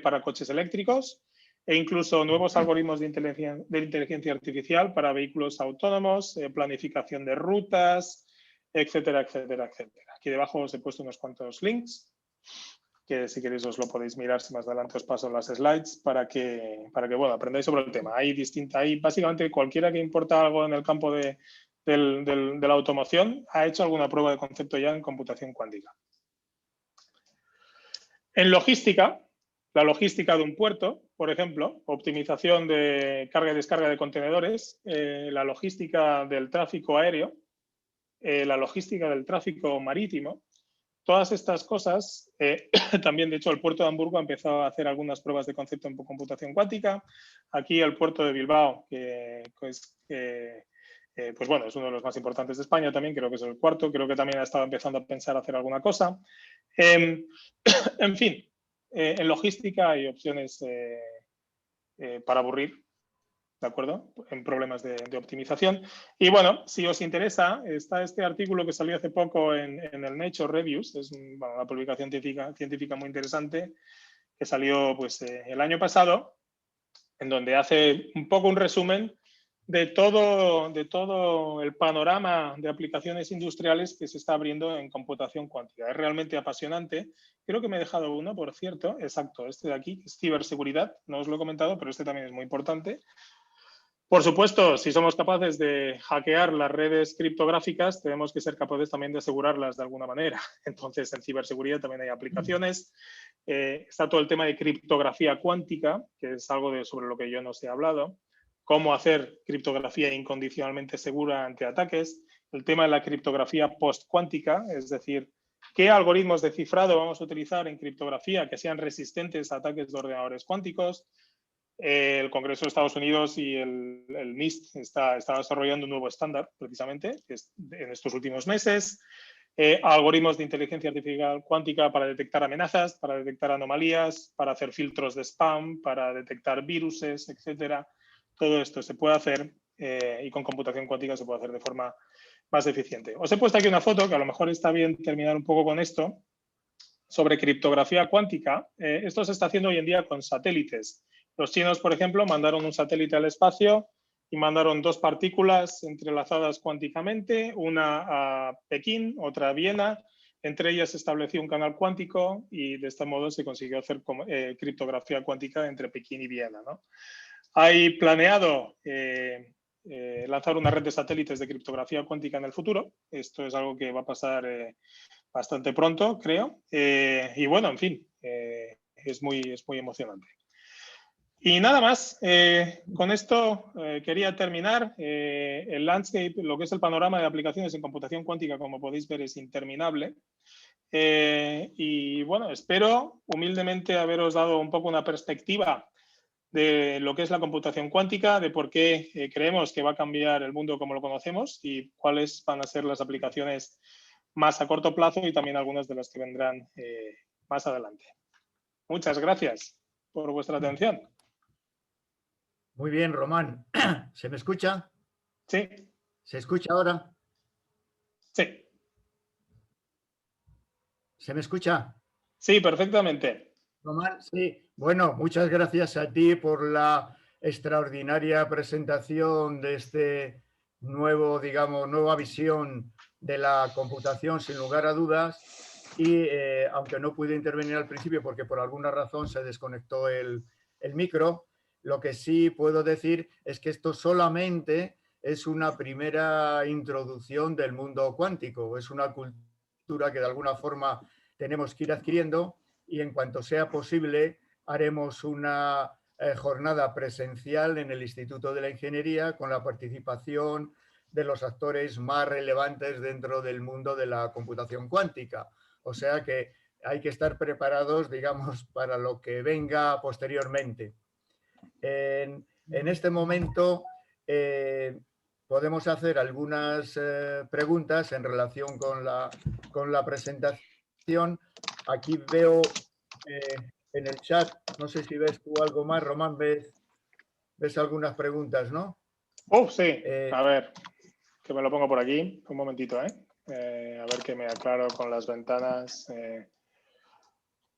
para coches eléctricos e incluso nuevos algoritmos de inteligencia artificial para vehículos autónomos, planificación de rutas, etcétera, etcétera, etcétera. Aquí debajo os he puesto unos cuantos links que si queréis os lo podéis mirar, si más adelante os paso las slides para que bueno, aprendáis sobre el tema. Hay básicamente cualquiera que importa algo en el campo de de la automoción ha hecho alguna prueba de concepto ya en computación cuántica. En logística, la logística de un puerto, por ejemplo, optimización de carga y descarga de contenedores, la logística del tráfico aéreo, la logística del tráfico marítimo, todas estas cosas, también de hecho el puerto de Hamburgo ha empezado a hacer algunas pruebas de concepto en computación cuántica. Aquí el puerto de Bilbao, pues bueno, es uno de los más importantes de España también, creo que es el cuarto, creo que también ha estado empezando a pensar hacer alguna cosa. En fin, en logística hay opciones para aburrir, ¿de acuerdo? En problemas de optimización. Y bueno, si os interesa, está este artículo que salió hace poco en el Nature Reviews, es una publicación científica muy interesante, que salió pues, el año pasado, en donde hace un poco un resumen de todo el panorama de aplicaciones industriales que se está abriendo en computación cuántica. Es realmente apasionante. Creo que me he dejado uno, por cierto, exacto, este de aquí, que es ciberseguridad. No os lo he comentado, pero este también es muy importante. Por supuesto, si somos capaces de hackear las redes criptográficas, tenemos que ser capaces también de asegurarlas de alguna manera. Entonces, en ciberseguridad también hay aplicaciones. Está todo el tema de criptografía cuántica, que es algo sobre lo que yo no os he hablado. Cómo hacer criptografía incondicionalmente segura ante ataques. El tema de la criptografía post-cuántica, es decir, qué algoritmos de cifrado vamos a utilizar en criptografía que sean resistentes a ataques de ordenadores cuánticos. El Congreso de Estados Unidos y el NIST está desarrollando un nuevo estándar, precisamente, en estos últimos meses. Algoritmos de inteligencia artificial cuántica para detectar amenazas, para detectar anomalías, para hacer filtros de spam, para detectar viruses, etcétera. Todo esto se puede hacer y con computación cuántica se puede hacer de forma más eficiente. Os he puesto aquí una foto, que a lo mejor está bien terminar un poco con esto, sobre criptografía cuántica. Esto se está haciendo hoy en día con satélites. Los chinos, por ejemplo, mandaron un satélite al espacio y mandaron dos partículas entrelazadas cuánticamente, una a Pekín, otra a Viena. Entre ellas se estableció un canal cuántico y de este modo se consiguió hacer criptografía cuántica entre Pekín y Viena, ¿no? Hay planeado lanzar una red de satélites de criptografía cuántica en el futuro. Esto es algo que va a pasar bastante pronto, creo. Y bueno, en fin, es muy emocionante. Y nada más, con esto quería terminar. El landscape, lo que es el panorama de aplicaciones en computación cuántica, como podéis ver, es interminable. Y bueno, espero humildemente haberos dado un poco una perspectiva de lo que es la computación cuántica, de por qué creemos que va a cambiar el mundo como lo conocemos y cuáles van a ser las aplicaciones más a corto plazo y también algunas de las que vendrán más adelante. Muchas gracias por vuestra atención. Muy bien, Román. ¿Se me escucha? Sí. ¿Se escucha ahora? Sí. ¿Se me escucha? Sí, perfectamente. Román, sí. Bueno, muchas gracias a ti por la extraordinaria presentación de este nueva visión de la computación, sin lugar a dudas. Y aunque no pude intervenir al principio porque por alguna razón se desconectó el micro, lo que sí puedo decir es que esto solamente es una primera introducción del mundo cuántico. Es una cultura que de alguna forma tenemos que ir adquiriendo y en cuanto sea posible haremos una jornada presencial en el Instituto de la Ingeniería con la participación de los actores más relevantes dentro del mundo de la computación cuántica. O sea que hay que estar preparados, digamos, para lo que venga posteriormente. En este momento podemos hacer algunas preguntas en relación con la presentación. Aquí veo en el chat, no sé si ves tú algo más, Román, ves algunas preguntas, ¿no? Sí, a ver, que me lo pongo por aquí, un momentito, a ver que me aclaro con las ventanas.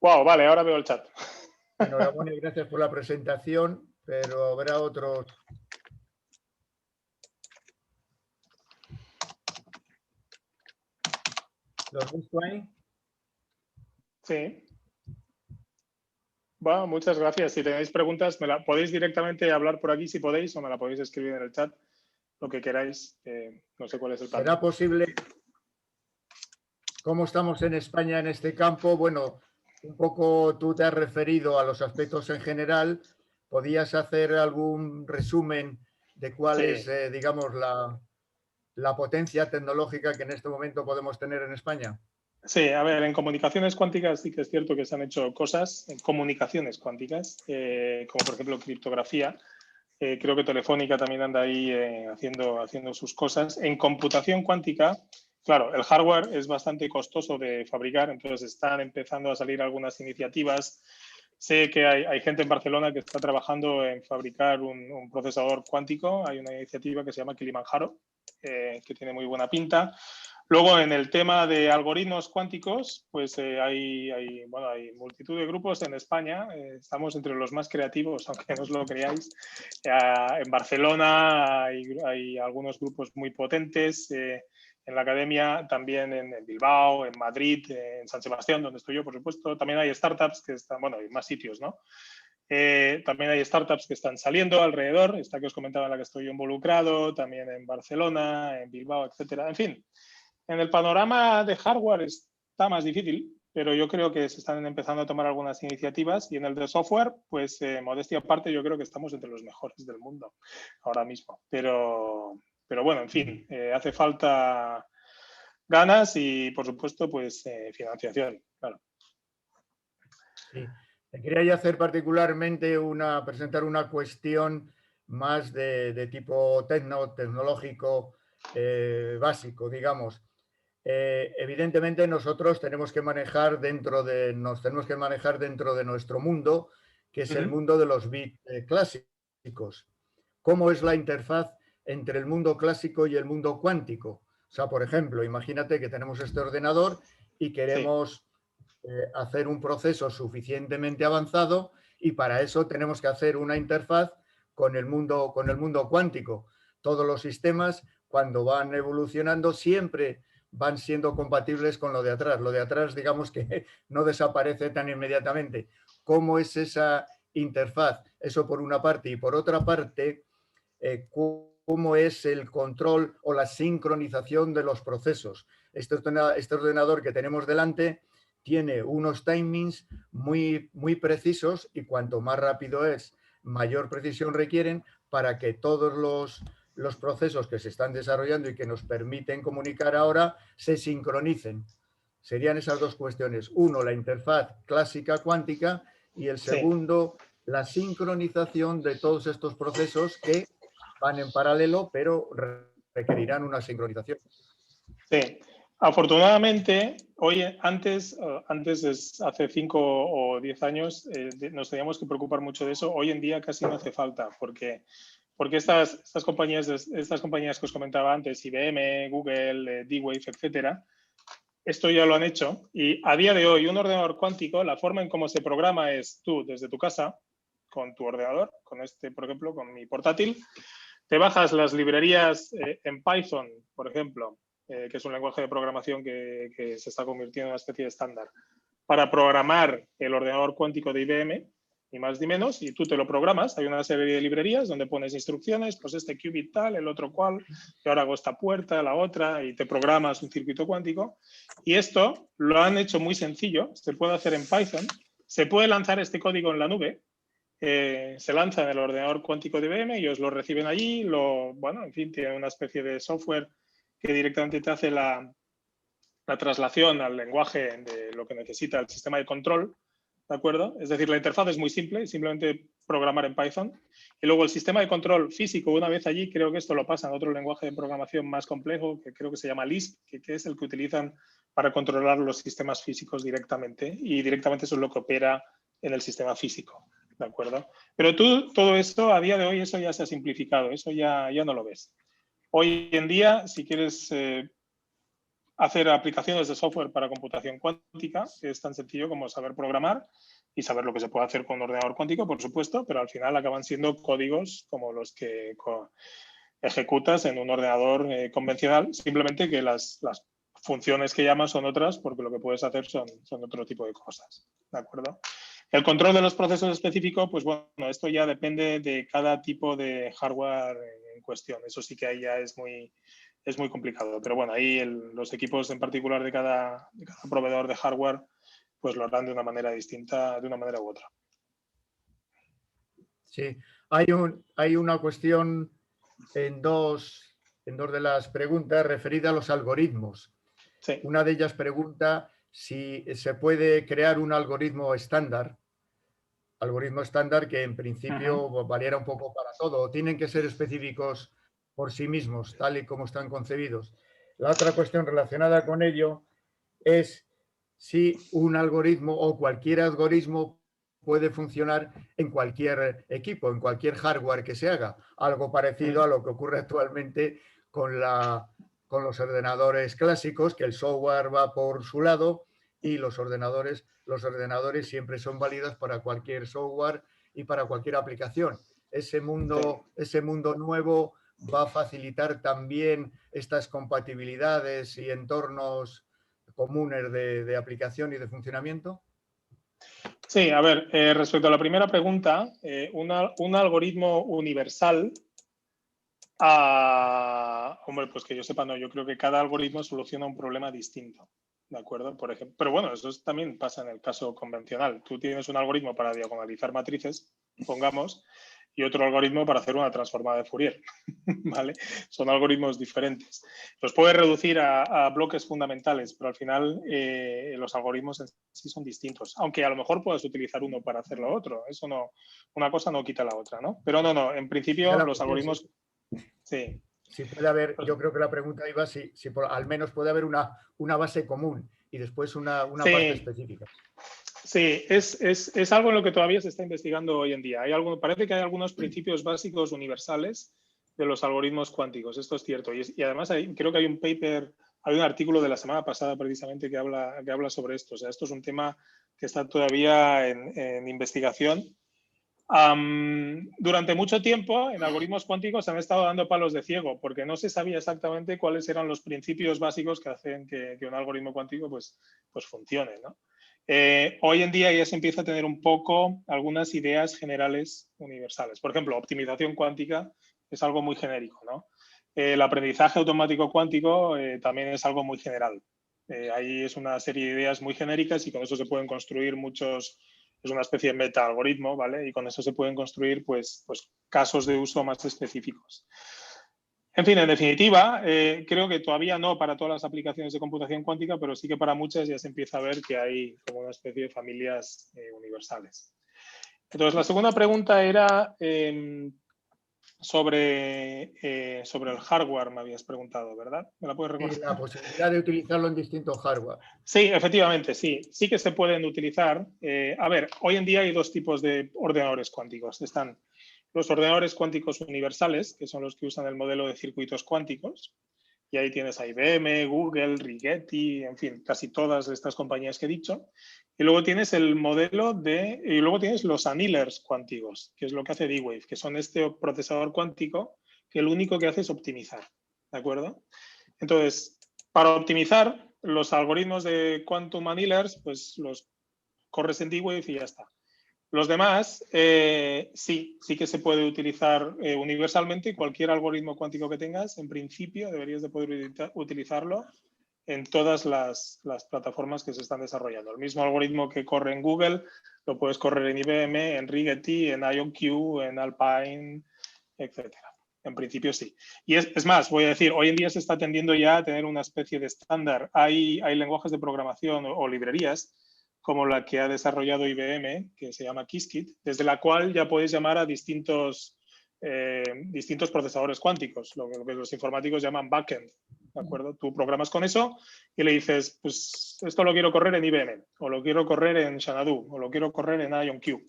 Wow, vale, ahora veo el chat. Enhorabuena y gracias por la presentación, pero habrá otros. ¿Los ves tú ahí? Sí. Bueno, muchas gracias. Si tenéis preguntas, me la podéis directamente hablar por aquí si podéis o me la podéis escribir en el chat. lo que queráis. No sé cuál es el plan. ¿Será posible? ¿Cómo estamos en España en este campo? Bueno, un poco tú te has referido a los aspectos en general. ¿Podías hacer algún resumen de cuál Sí. es, digamos, la potencia tecnológica que en este momento podemos tener en España? Sí, a ver, en comunicaciones cuánticas sí que es cierto que se han hecho cosas, en comunicaciones cuánticas, como por ejemplo criptografía. Creo que Telefónica también anda ahí haciendo sus cosas. En computación cuántica, claro, el hardware es bastante costoso de fabricar, entonces están empezando a salir algunas iniciativas. Sé que hay gente en Barcelona que está trabajando en fabricar un procesador cuántico. Hay una iniciativa que se llama Kilimanjaro, que tiene muy buena pinta. Luego, en el tema de algoritmos cuánticos, pues hay multitud de grupos en España. Estamos entre los más creativos, aunque no os lo creáis. En Barcelona hay algunos grupos muy potentes. En la academia, también en Bilbao, en Madrid, en San Sebastián, donde estoy yo, por supuesto. También hay startups que están, bueno, hay más sitios, ¿no? También hay startups que están saliendo alrededor. Esta que os comentaba, en la que estoy involucrado, también en Barcelona, en Bilbao, etcétera. En fin. En el panorama de hardware está más difícil, pero yo creo que se están empezando a tomar algunas iniciativas, y en el de software, pues modestia aparte, yo creo que estamos entre los mejores del mundo ahora mismo. Pero bueno, en fin, hace falta ganas y, por supuesto, pues financiación, claro. Sí. Te quería yo hacer particularmente presentar una cuestión más de tipo tecnológico básico, digamos. Evidentemente nosotros tenemos que manejar nos tenemos que manejar dentro de nuestro mundo, que es el mundo de los bits clásicos. ¿Cómo es la interfaz entre el mundo clásico y el mundo cuántico? O sea, por ejemplo, imagínate que tenemos este ordenador y queremos hacer un proceso suficientemente avanzado, y para eso tenemos que hacer una interfaz con el mundo cuántico. Todos los sistemas, cuando van evolucionando, siempre van siendo compatibles con lo de atrás. Lo de atrás, digamos que no desaparece tan inmediatamente. ¿Cómo es esa interfaz? Eso por una parte. Y por otra parte, cómo es el control o la sincronización de los procesos. Este ordenador que tenemos delante tiene unos timings muy, muy precisos, y cuanto más rápido es, mayor precisión requieren para que todos los procesos que se están desarrollando y que nos permiten comunicar ahora se sincronicen. Serían esas dos cuestiones. Uno, la interfaz clásica cuántica, y el segundo, la sincronización de todos estos procesos que van en paralelo, pero requerirán una sincronización. Sí. Afortunadamente, hace 5 o 10 años nos teníamos que preocupar mucho de eso. Hoy en día casi no hace falta, porque estas compañías que os comentaba antes, IBM, Google, D-Wave, etcétera, esto ya lo han hecho. Y a día de hoy, un ordenador cuántico, la forma en cómo se programa es tú, desde tu casa, con tu ordenador, por ejemplo, con mi portátil, te bajas las librerías en Python, por ejemplo, que es un lenguaje de programación que se está convirtiendo en una especie de estándar, para programar el ordenador cuántico de IBM, ni más ni menos, y tú te lo programas. Hay una serie de librerías donde pones instrucciones, pues este qubit tal, el otro cual, y ahora hago esta puerta, la otra, y te programas un circuito cuántico. Y esto lo han hecho muy sencillo, se puede hacer en Python, se puede lanzar este código en la nube. Se lanza en el ordenador cuántico de IBM, ellos lo reciben allí, en fin, tiene una especie de software que directamente te hace la traslación al lenguaje de lo que necesita el sistema de control, ¿de acuerdo? Es decir, la interfaz es muy simple, simplemente programar en Python. Y luego el sistema de control físico, una vez allí, creo que esto lo pasa a otro lenguaje de programación más complejo, que creo que se llama Lisp, que es el que utilizan para controlar los sistemas físicos directamente. Y directamente eso es lo que opera en el sistema físico, ¿de acuerdo? Pero todo esto, a día de hoy, eso ya se ha simplificado, eso ya no lo ves. Hoy en día, si quieres hacer aplicaciones de software para computación cuántica, es tan sencillo como saber programar y saber lo que se puede hacer con un ordenador cuántico, por supuesto, pero al final acaban siendo códigos como los que ejecutas en un ordenador convencional, simplemente que las funciones que llamas son otras, porque lo que puedes hacer son otro tipo de cosas, ¿de acuerdo? El control de los procesos específicos, pues bueno, esto ya depende de cada tipo de hardware en cuestión. Eso sí que ahí ya es muy complicado. Pero bueno, ahí los equipos en particular de cada proveedor de hardware pues lo harán de una manera distinta, de una manera u otra. Sí, hay una cuestión en dos de las preguntas referida a los algoritmos. Sí. Una de ellas pregunta si se puede crear un algoritmo estándar que en principio valiera un poco para todo, o tienen que ser específicos por sí mismos, tal y como están concebidos. La otra cuestión relacionada con ello es si un algoritmo o cualquier algoritmo puede funcionar en cualquier equipo, en cualquier hardware que se haga. Algo parecido a lo que ocurre actualmente con los ordenadores clásicos, que el software va por su lado y los ordenadores siempre son válidos para cualquier software y para cualquier aplicación. Ese mundo nuevo va a facilitar también estas compatibilidades y entornos comunes de aplicación y de funcionamiento. Sí, a ver, respecto a la primera pregunta, un algoritmo universal, hombre, pues que yo sepa, no, yo creo que cada algoritmo soluciona un problema distinto, ¿de acuerdo? Por ejemplo, pero bueno, eso también pasa en el caso convencional. Tú tienes un algoritmo para diagonalizar matrices, pongamos, y otro algoritmo para hacer una transformada de Fourier, ¿vale? Son algoritmos diferentes. Los puedes reducir a bloques fundamentales, pero al final los algoritmos en sí son distintos, aunque a lo mejor puedas utilizar uno para hacer lo otro. Eso no, una cosa no quita la otra, ¿no? Pero no, en principio los algoritmos... Sí. Si puede haber, yo creo que la pregunta iba si al menos puede haber una base común y después una parte específica. Sí, es algo en lo que todavía se está investigando hoy en día. Parece que hay algunos principios básicos universales de los algoritmos cuánticos, esto es cierto. Y además creo que hay un paper, hay un artículo de la semana pasada precisamente que habla sobre esto. O sea, esto es un tema que está todavía en investigación. Durante mucho tiempo en algoritmos cuánticos se han estado dando palos de ciego porque no se sabía exactamente cuáles eran los principios básicos que hacen que un algoritmo cuántico pues funcione, ¿no? Hoy en día ya se empieza a tener un poco algunas ideas generales universales. Por ejemplo, optimización cuántica es algo muy genérico, ¿no? El aprendizaje automático cuántico también es algo muy general. Ahí es una serie de ideas muy genéricas y con eso se pueden construir es una especie de meta-algoritmo, ¿vale? Y con eso se pueden construir pues casos de uso más específicos. En fin, en definitiva, creo que todavía no para todas las aplicaciones de computación cuántica, pero sí que para muchas ya se empieza a ver que hay como una especie de familias universales. Entonces, la segunda pregunta era sobre el hardware, me habías preguntado, ¿verdad? ¿Me la puedes recordar? Sí, la posibilidad de utilizarlo en distintos hardware. Sí, efectivamente, sí. Sí que se pueden utilizar. A ver, hoy en día hay dos tipos de ordenadores cuánticos. Están los ordenadores cuánticos universales, que son los que usan el modelo de circuitos cuánticos. Y ahí tienes a IBM, Google, Rigetti, en fin, casi todas estas compañías que he dicho. Y luego tienes y luego tienes los annealers cuánticos, que es lo que hace D-Wave, que son este procesador cuántico que lo único que hace es optimizar, ¿de acuerdo? Entonces, para optimizar los algoritmos de quantum annealers, pues los corres en D-Wave y ya está. Los demás, sí que se puede utilizar universalmente y cualquier algoritmo cuántico que tengas, en principio deberías de poder utilizarlo en todas las plataformas que se están desarrollando. El mismo algoritmo que corre en Google lo puedes correr en IBM, en Rigetti, en IonQ, en Alpine, etcétera. En principio sí. Y es más, voy a decir, hoy en día se está tendiendo ya a tener una especie de estándar. Hay lenguajes de programación o librerías como la que ha desarrollado IBM, que se llama Qiskit, desde la cual ya puedes llamar a distintos procesadores cuánticos, lo que los informáticos llaman backend, ¿de acuerdo? Tú programas con eso y le dices, pues esto lo quiero correr en IBM, o lo quiero correr en Xanadu, o lo quiero correr en IonQ,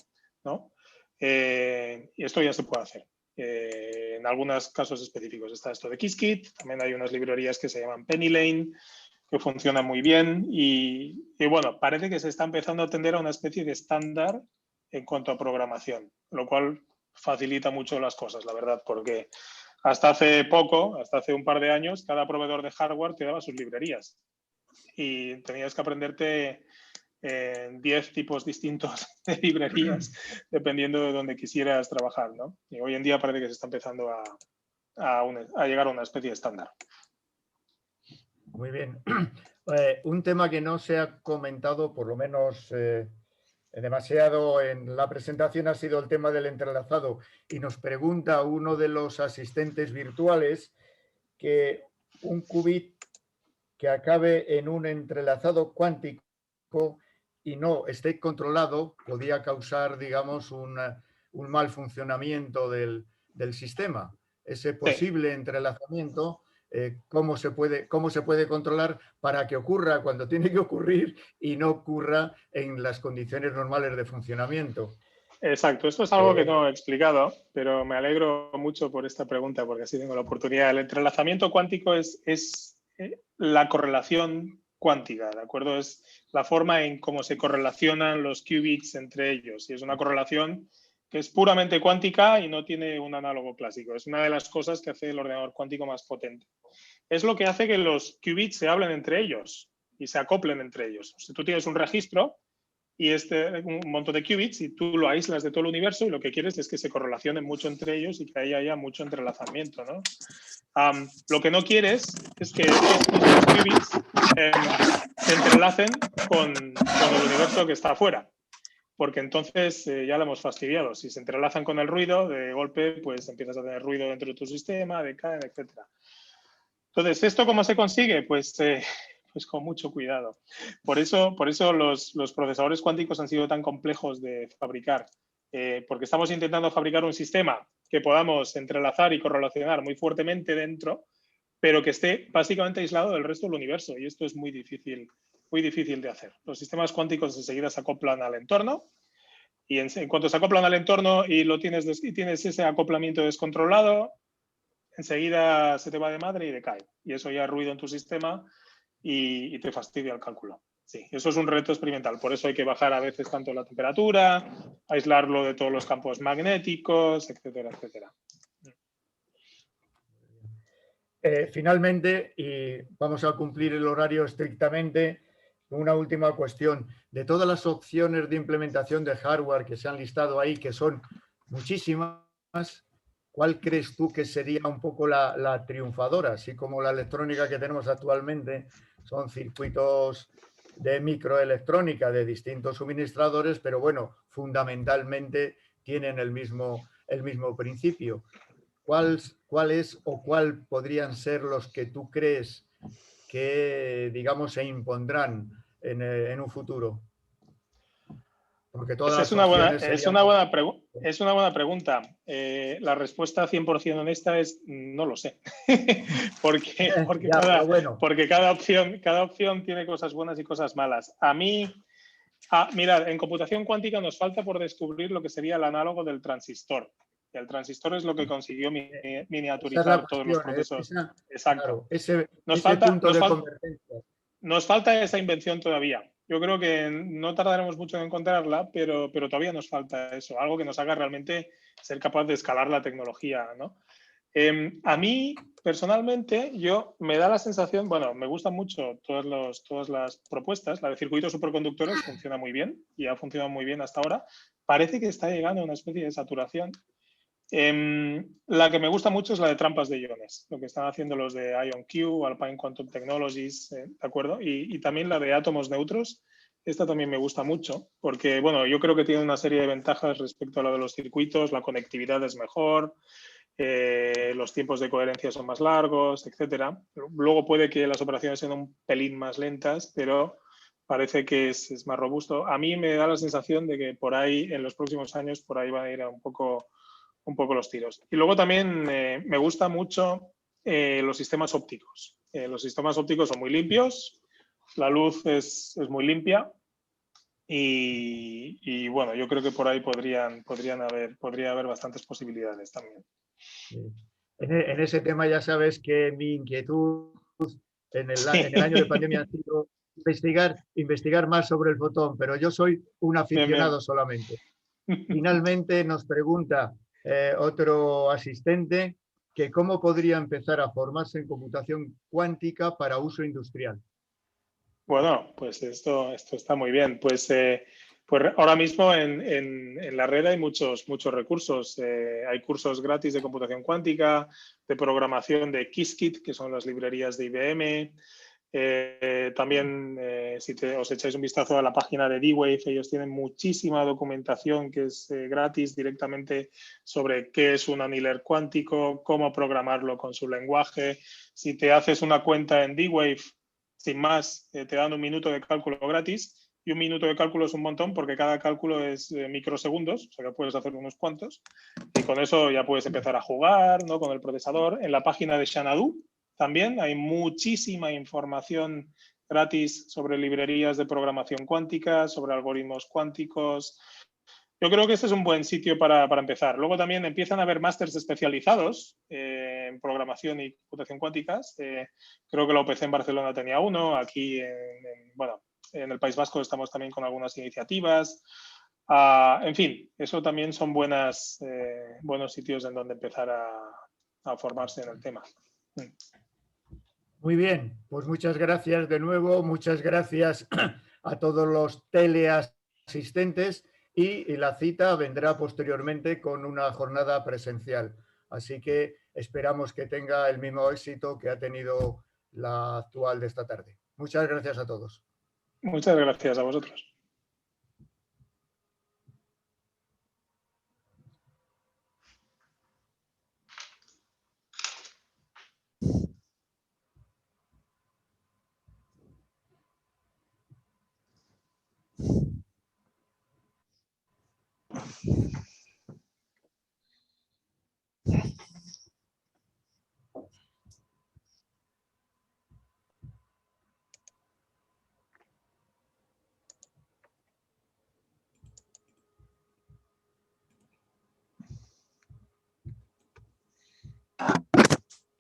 ¿no? Y esto ya se puede hacer. En algunos casos específicos está esto de Qiskit, también hay unas librerías que se llaman PennyLane, que funciona muy bien y bueno, parece que se está empezando a tender a una especie de estándar en cuanto a programación, lo cual facilita mucho las cosas, la verdad, porque hasta hace un par de años, cada proveedor de hardware te daba sus librerías y tenías que aprenderte 10 tipos distintos de librerías dependiendo de donde quisieras trabajar, ¿no? Y hoy en día parece que se está empezando a llegar a una especie de estándar. Muy bien. Un tema que no se ha comentado, por lo menos demasiado en la presentación, ha sido el tema del entrelazado. Y nos pregunta uno de los asistentes virtuales que un qubit que acabe en un entrelazado cuántico y no esté controlado podría causar, digamos, un mal funcionamiento del sistema. Ese posible entrelazamiento, ¿cómo se puede controlar para que ocurra cuando tiene que ocurrir y no ocurra en las condiciones normales de funcionamiento? Exacto, esto es algo que no he explicado, pero me alegro mucho por esta pregunta porque así tengo la oportunidad. El entrelazamiento cuántico es la correlación cuántica, ¿de acuerdo? Es la forma en cómo se correlacionan los qubits entre ellos. Y es una correlación que es puramente cuántica y no tiene un análogo clásico. Es una de las cosas que hace el ordenador cuántico más potente. Es lo que hace que los qubits se hablen entre ellos y se acoplen entre ellos. Si tú tienes un registro y un montón de qubits y tú lo aíslas de todo el universo y lo que quieres es que se correlacionen mucho entre ellos y que ahí haya mucho entrelazamiento, ¿no? Lo que no quieres es que estos qubits se entrelacen con el universo que está afuera, porque entonces ya lo hemos fastidiado. Si se entrelazan con el ruido, de golpe pues empiezas a tener ruido dentro de tu sistema, decaen, etc. Entonces, ¿esto cómo se consigue? Pues con mucho cuidado. Por eso los procesadores cuánticos han sido tan complejos de fabricar, porque estamos intentando fabricar un sistema que podamos entrelazar y correlacionar muy fuertemente dentro, pero que esté básicamente aislado del resto del universo. Y esto es muy difícil de hacer. Los sistemas cuánticos enseguida se acoplan al entorno y en cuanto se acoplan al entorno y tienes ese acoplamiento descontrolado, enseguida se te va de madre y decae. Y eso ya es ruido en tu sistema y te fastidia el cálculo. Sí, eso es un reto experimental. Por eso hay que bajar a veces tanto la temperatura, aislarlo de todos los campos magnéticos, etcétera, etcétera. Finalmente, y vamos a cumplir el horario estrictamente, una última cuestión. De todas las opciones de implementación de hardware que se han listado ahí, que son muchísimas, ¿cuál crees tú que sería un poco la triunfadora? Así como la electrónica que tenemos actualmente son circuitos de microelectrónica de distintos suministradores, pero bueno, fundamentalmente tienen el mismo principio. ¿Cuál es o cuál podrían ser los que tú crees que, digamos, se impondrán en un futuro? Porque todas pues es una buena pregunta. La respuesta 100% honesta es no lo sé. porque cada opción tiene cosas buenas y cosas malas. A mí, mirad, en computación cuántica nos falta por descubrir lo que sería el análogo del transistor. El transistor es lo que consiguió miniaturizar todos los procesos. Exacto. Claro, nos falta esa invención todavía. Yo creo que no tardaremos mucho en encontrarla, pero todavía nos falta eso, algo que nos haga realmente ser capaz de escalar la tecnología, ¿no? A mí, personalmente, me da la sensación, bueno, me gustan mucho todas las propuestas. La de circuitos superconductores funciona muy bien y ha funcionado muy bien hasta ahora. Parece que está llegando a una especie de saturación. La que me gusta mucho es la de trampas de iones, lo que están haciendo los de IonQ, Alpine Quantum Technologies, ¿de acuerdo? Y también la de átomos neutros. Esta también me gusta mucho porque, bueno, yo creo que tiene una serie de ventajas respecto a la de los circuitos. La conectividad es mejor, los tiempos de coherencia son más largos, etcétera. Luego puede que las operaciones sean un pelín más lentas, pero parece que es más robusto. A mí me da la sensación de que por ahí, en los próximos años, por ahí van a ir un poco los tiros. Y luego también me gusta mucho los sistemas ópticos. Los sistemas ópticos son muy limpios, la luz es muy limpia y bueno, yo creo que por ahí podría haber bastantes posibilidades también. En ese tema ya sabes que mi inquietud en el año de pandemia ha sido investigar más sobre el fotón, pero yo soy un aficionado solamente. Finalmente nos pregunta otro asistente que cómo podría empezar a formarse en computación cuántica para uso industrial. Bueno, pues esto está muy bien. Pues Pues ahora mismo en la red hay muchos recursos. Hay cursos gratis de computación cuántica, de programación de Qiskit, que son las librerías de IBM. También, si os echáis un vistazo a la página de D-Wave, ellos tienen muchísima documentación que es gratis directamente sobre qué es un annealer cuántico, cómo programarlo con su lenguaje. Si te haces una cuenta en D-Wave, sin más, te dan 1 minuto de cálculo gratis. Y 1 minuto de cálculo es un montón porque cada cálculo es microsegundos, o sea que puedes hacer unos cuantos. Y con eso ya puedes empezar a jugar, ¿no?, con el procesador. En la página de Xanadu también hay muchísima información gratis sobre librerías de programación cuántica, sobre algoritmos cuánticos. Yo creo que este es un buen sitio para empezar. Luego también empiezan a haber másters especializados en programación y computación cuánticas. Creo que la UPC en Barcelona tenía uno. Aquí, en el País Vasco estamos también con algunas iniciativas. En fin, eso también son buenos sitios en donde empezar a formarse en el tema. Muy bien, pues muchas gracias de nuevo, muchas gracias a todos los teleasistentes y la cita vendrá posteriormente con una jornada presencial. Así que esperamos que tenga el mismo éxito que ha tenido la actual de esta tarde. Muchas gracias a todos. Muchas gracias a vosotros.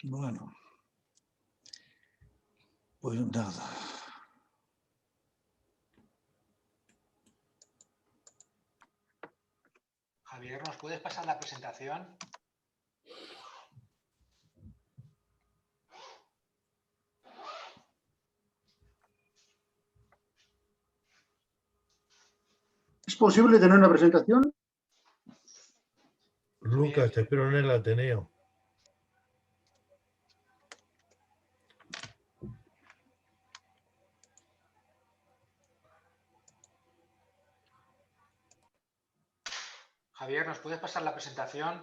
Bueno, pues nada. Javier, ¿nos puedes pasar la presentación? ¿Es posible tener una presentación? Lucas, te espero en el Ateneo. Javier, ¿nos puedes pasar la presentación?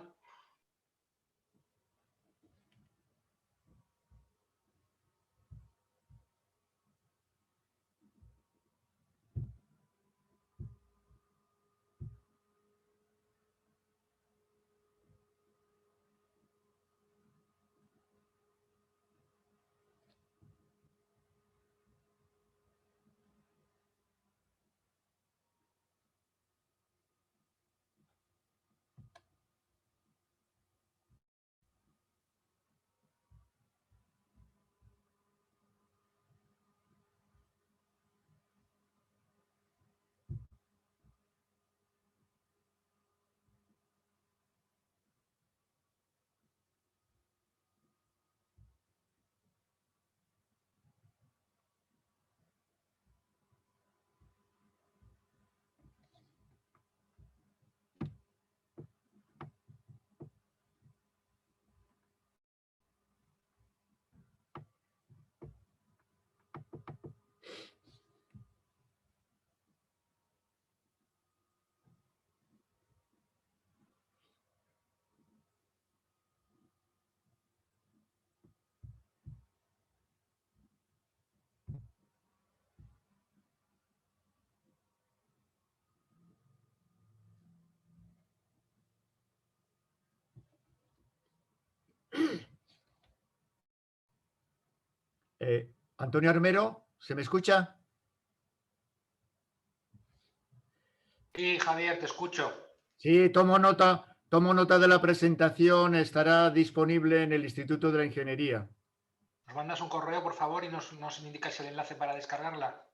Antonio Armero, ¿se me escucha? Sí, Javier, te escucho. Sí, tomo nota de la presentación, estará disponible en el Instituto de la Ingeniería. ¿Nos mandas un correo, por favor, y nos indicas el enlace para descargarla?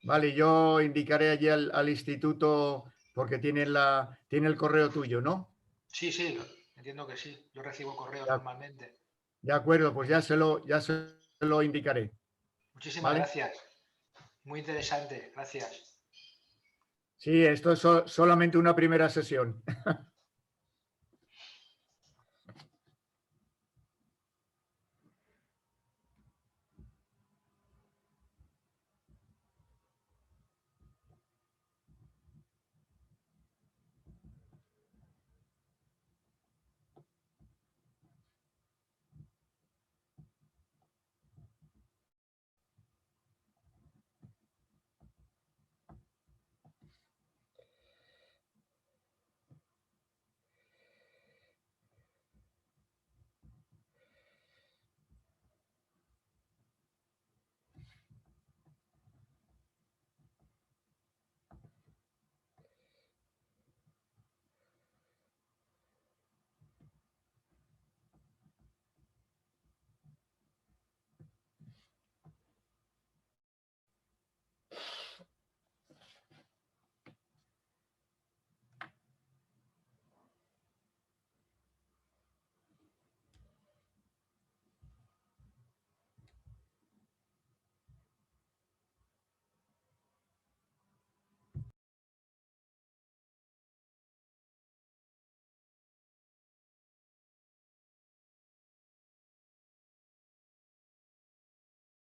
Vale, yo indicaré allí al instituto porque tiene el correo tuyo, ¿no? Sí, entiendo que sí. Yo recibo correos normalmente. De acuerdo, pues ya se lo indicaré. Muchísimas ¿Vale? gracias. Muy interesante. Gracias. Sí, esto es solamente una primera sesión.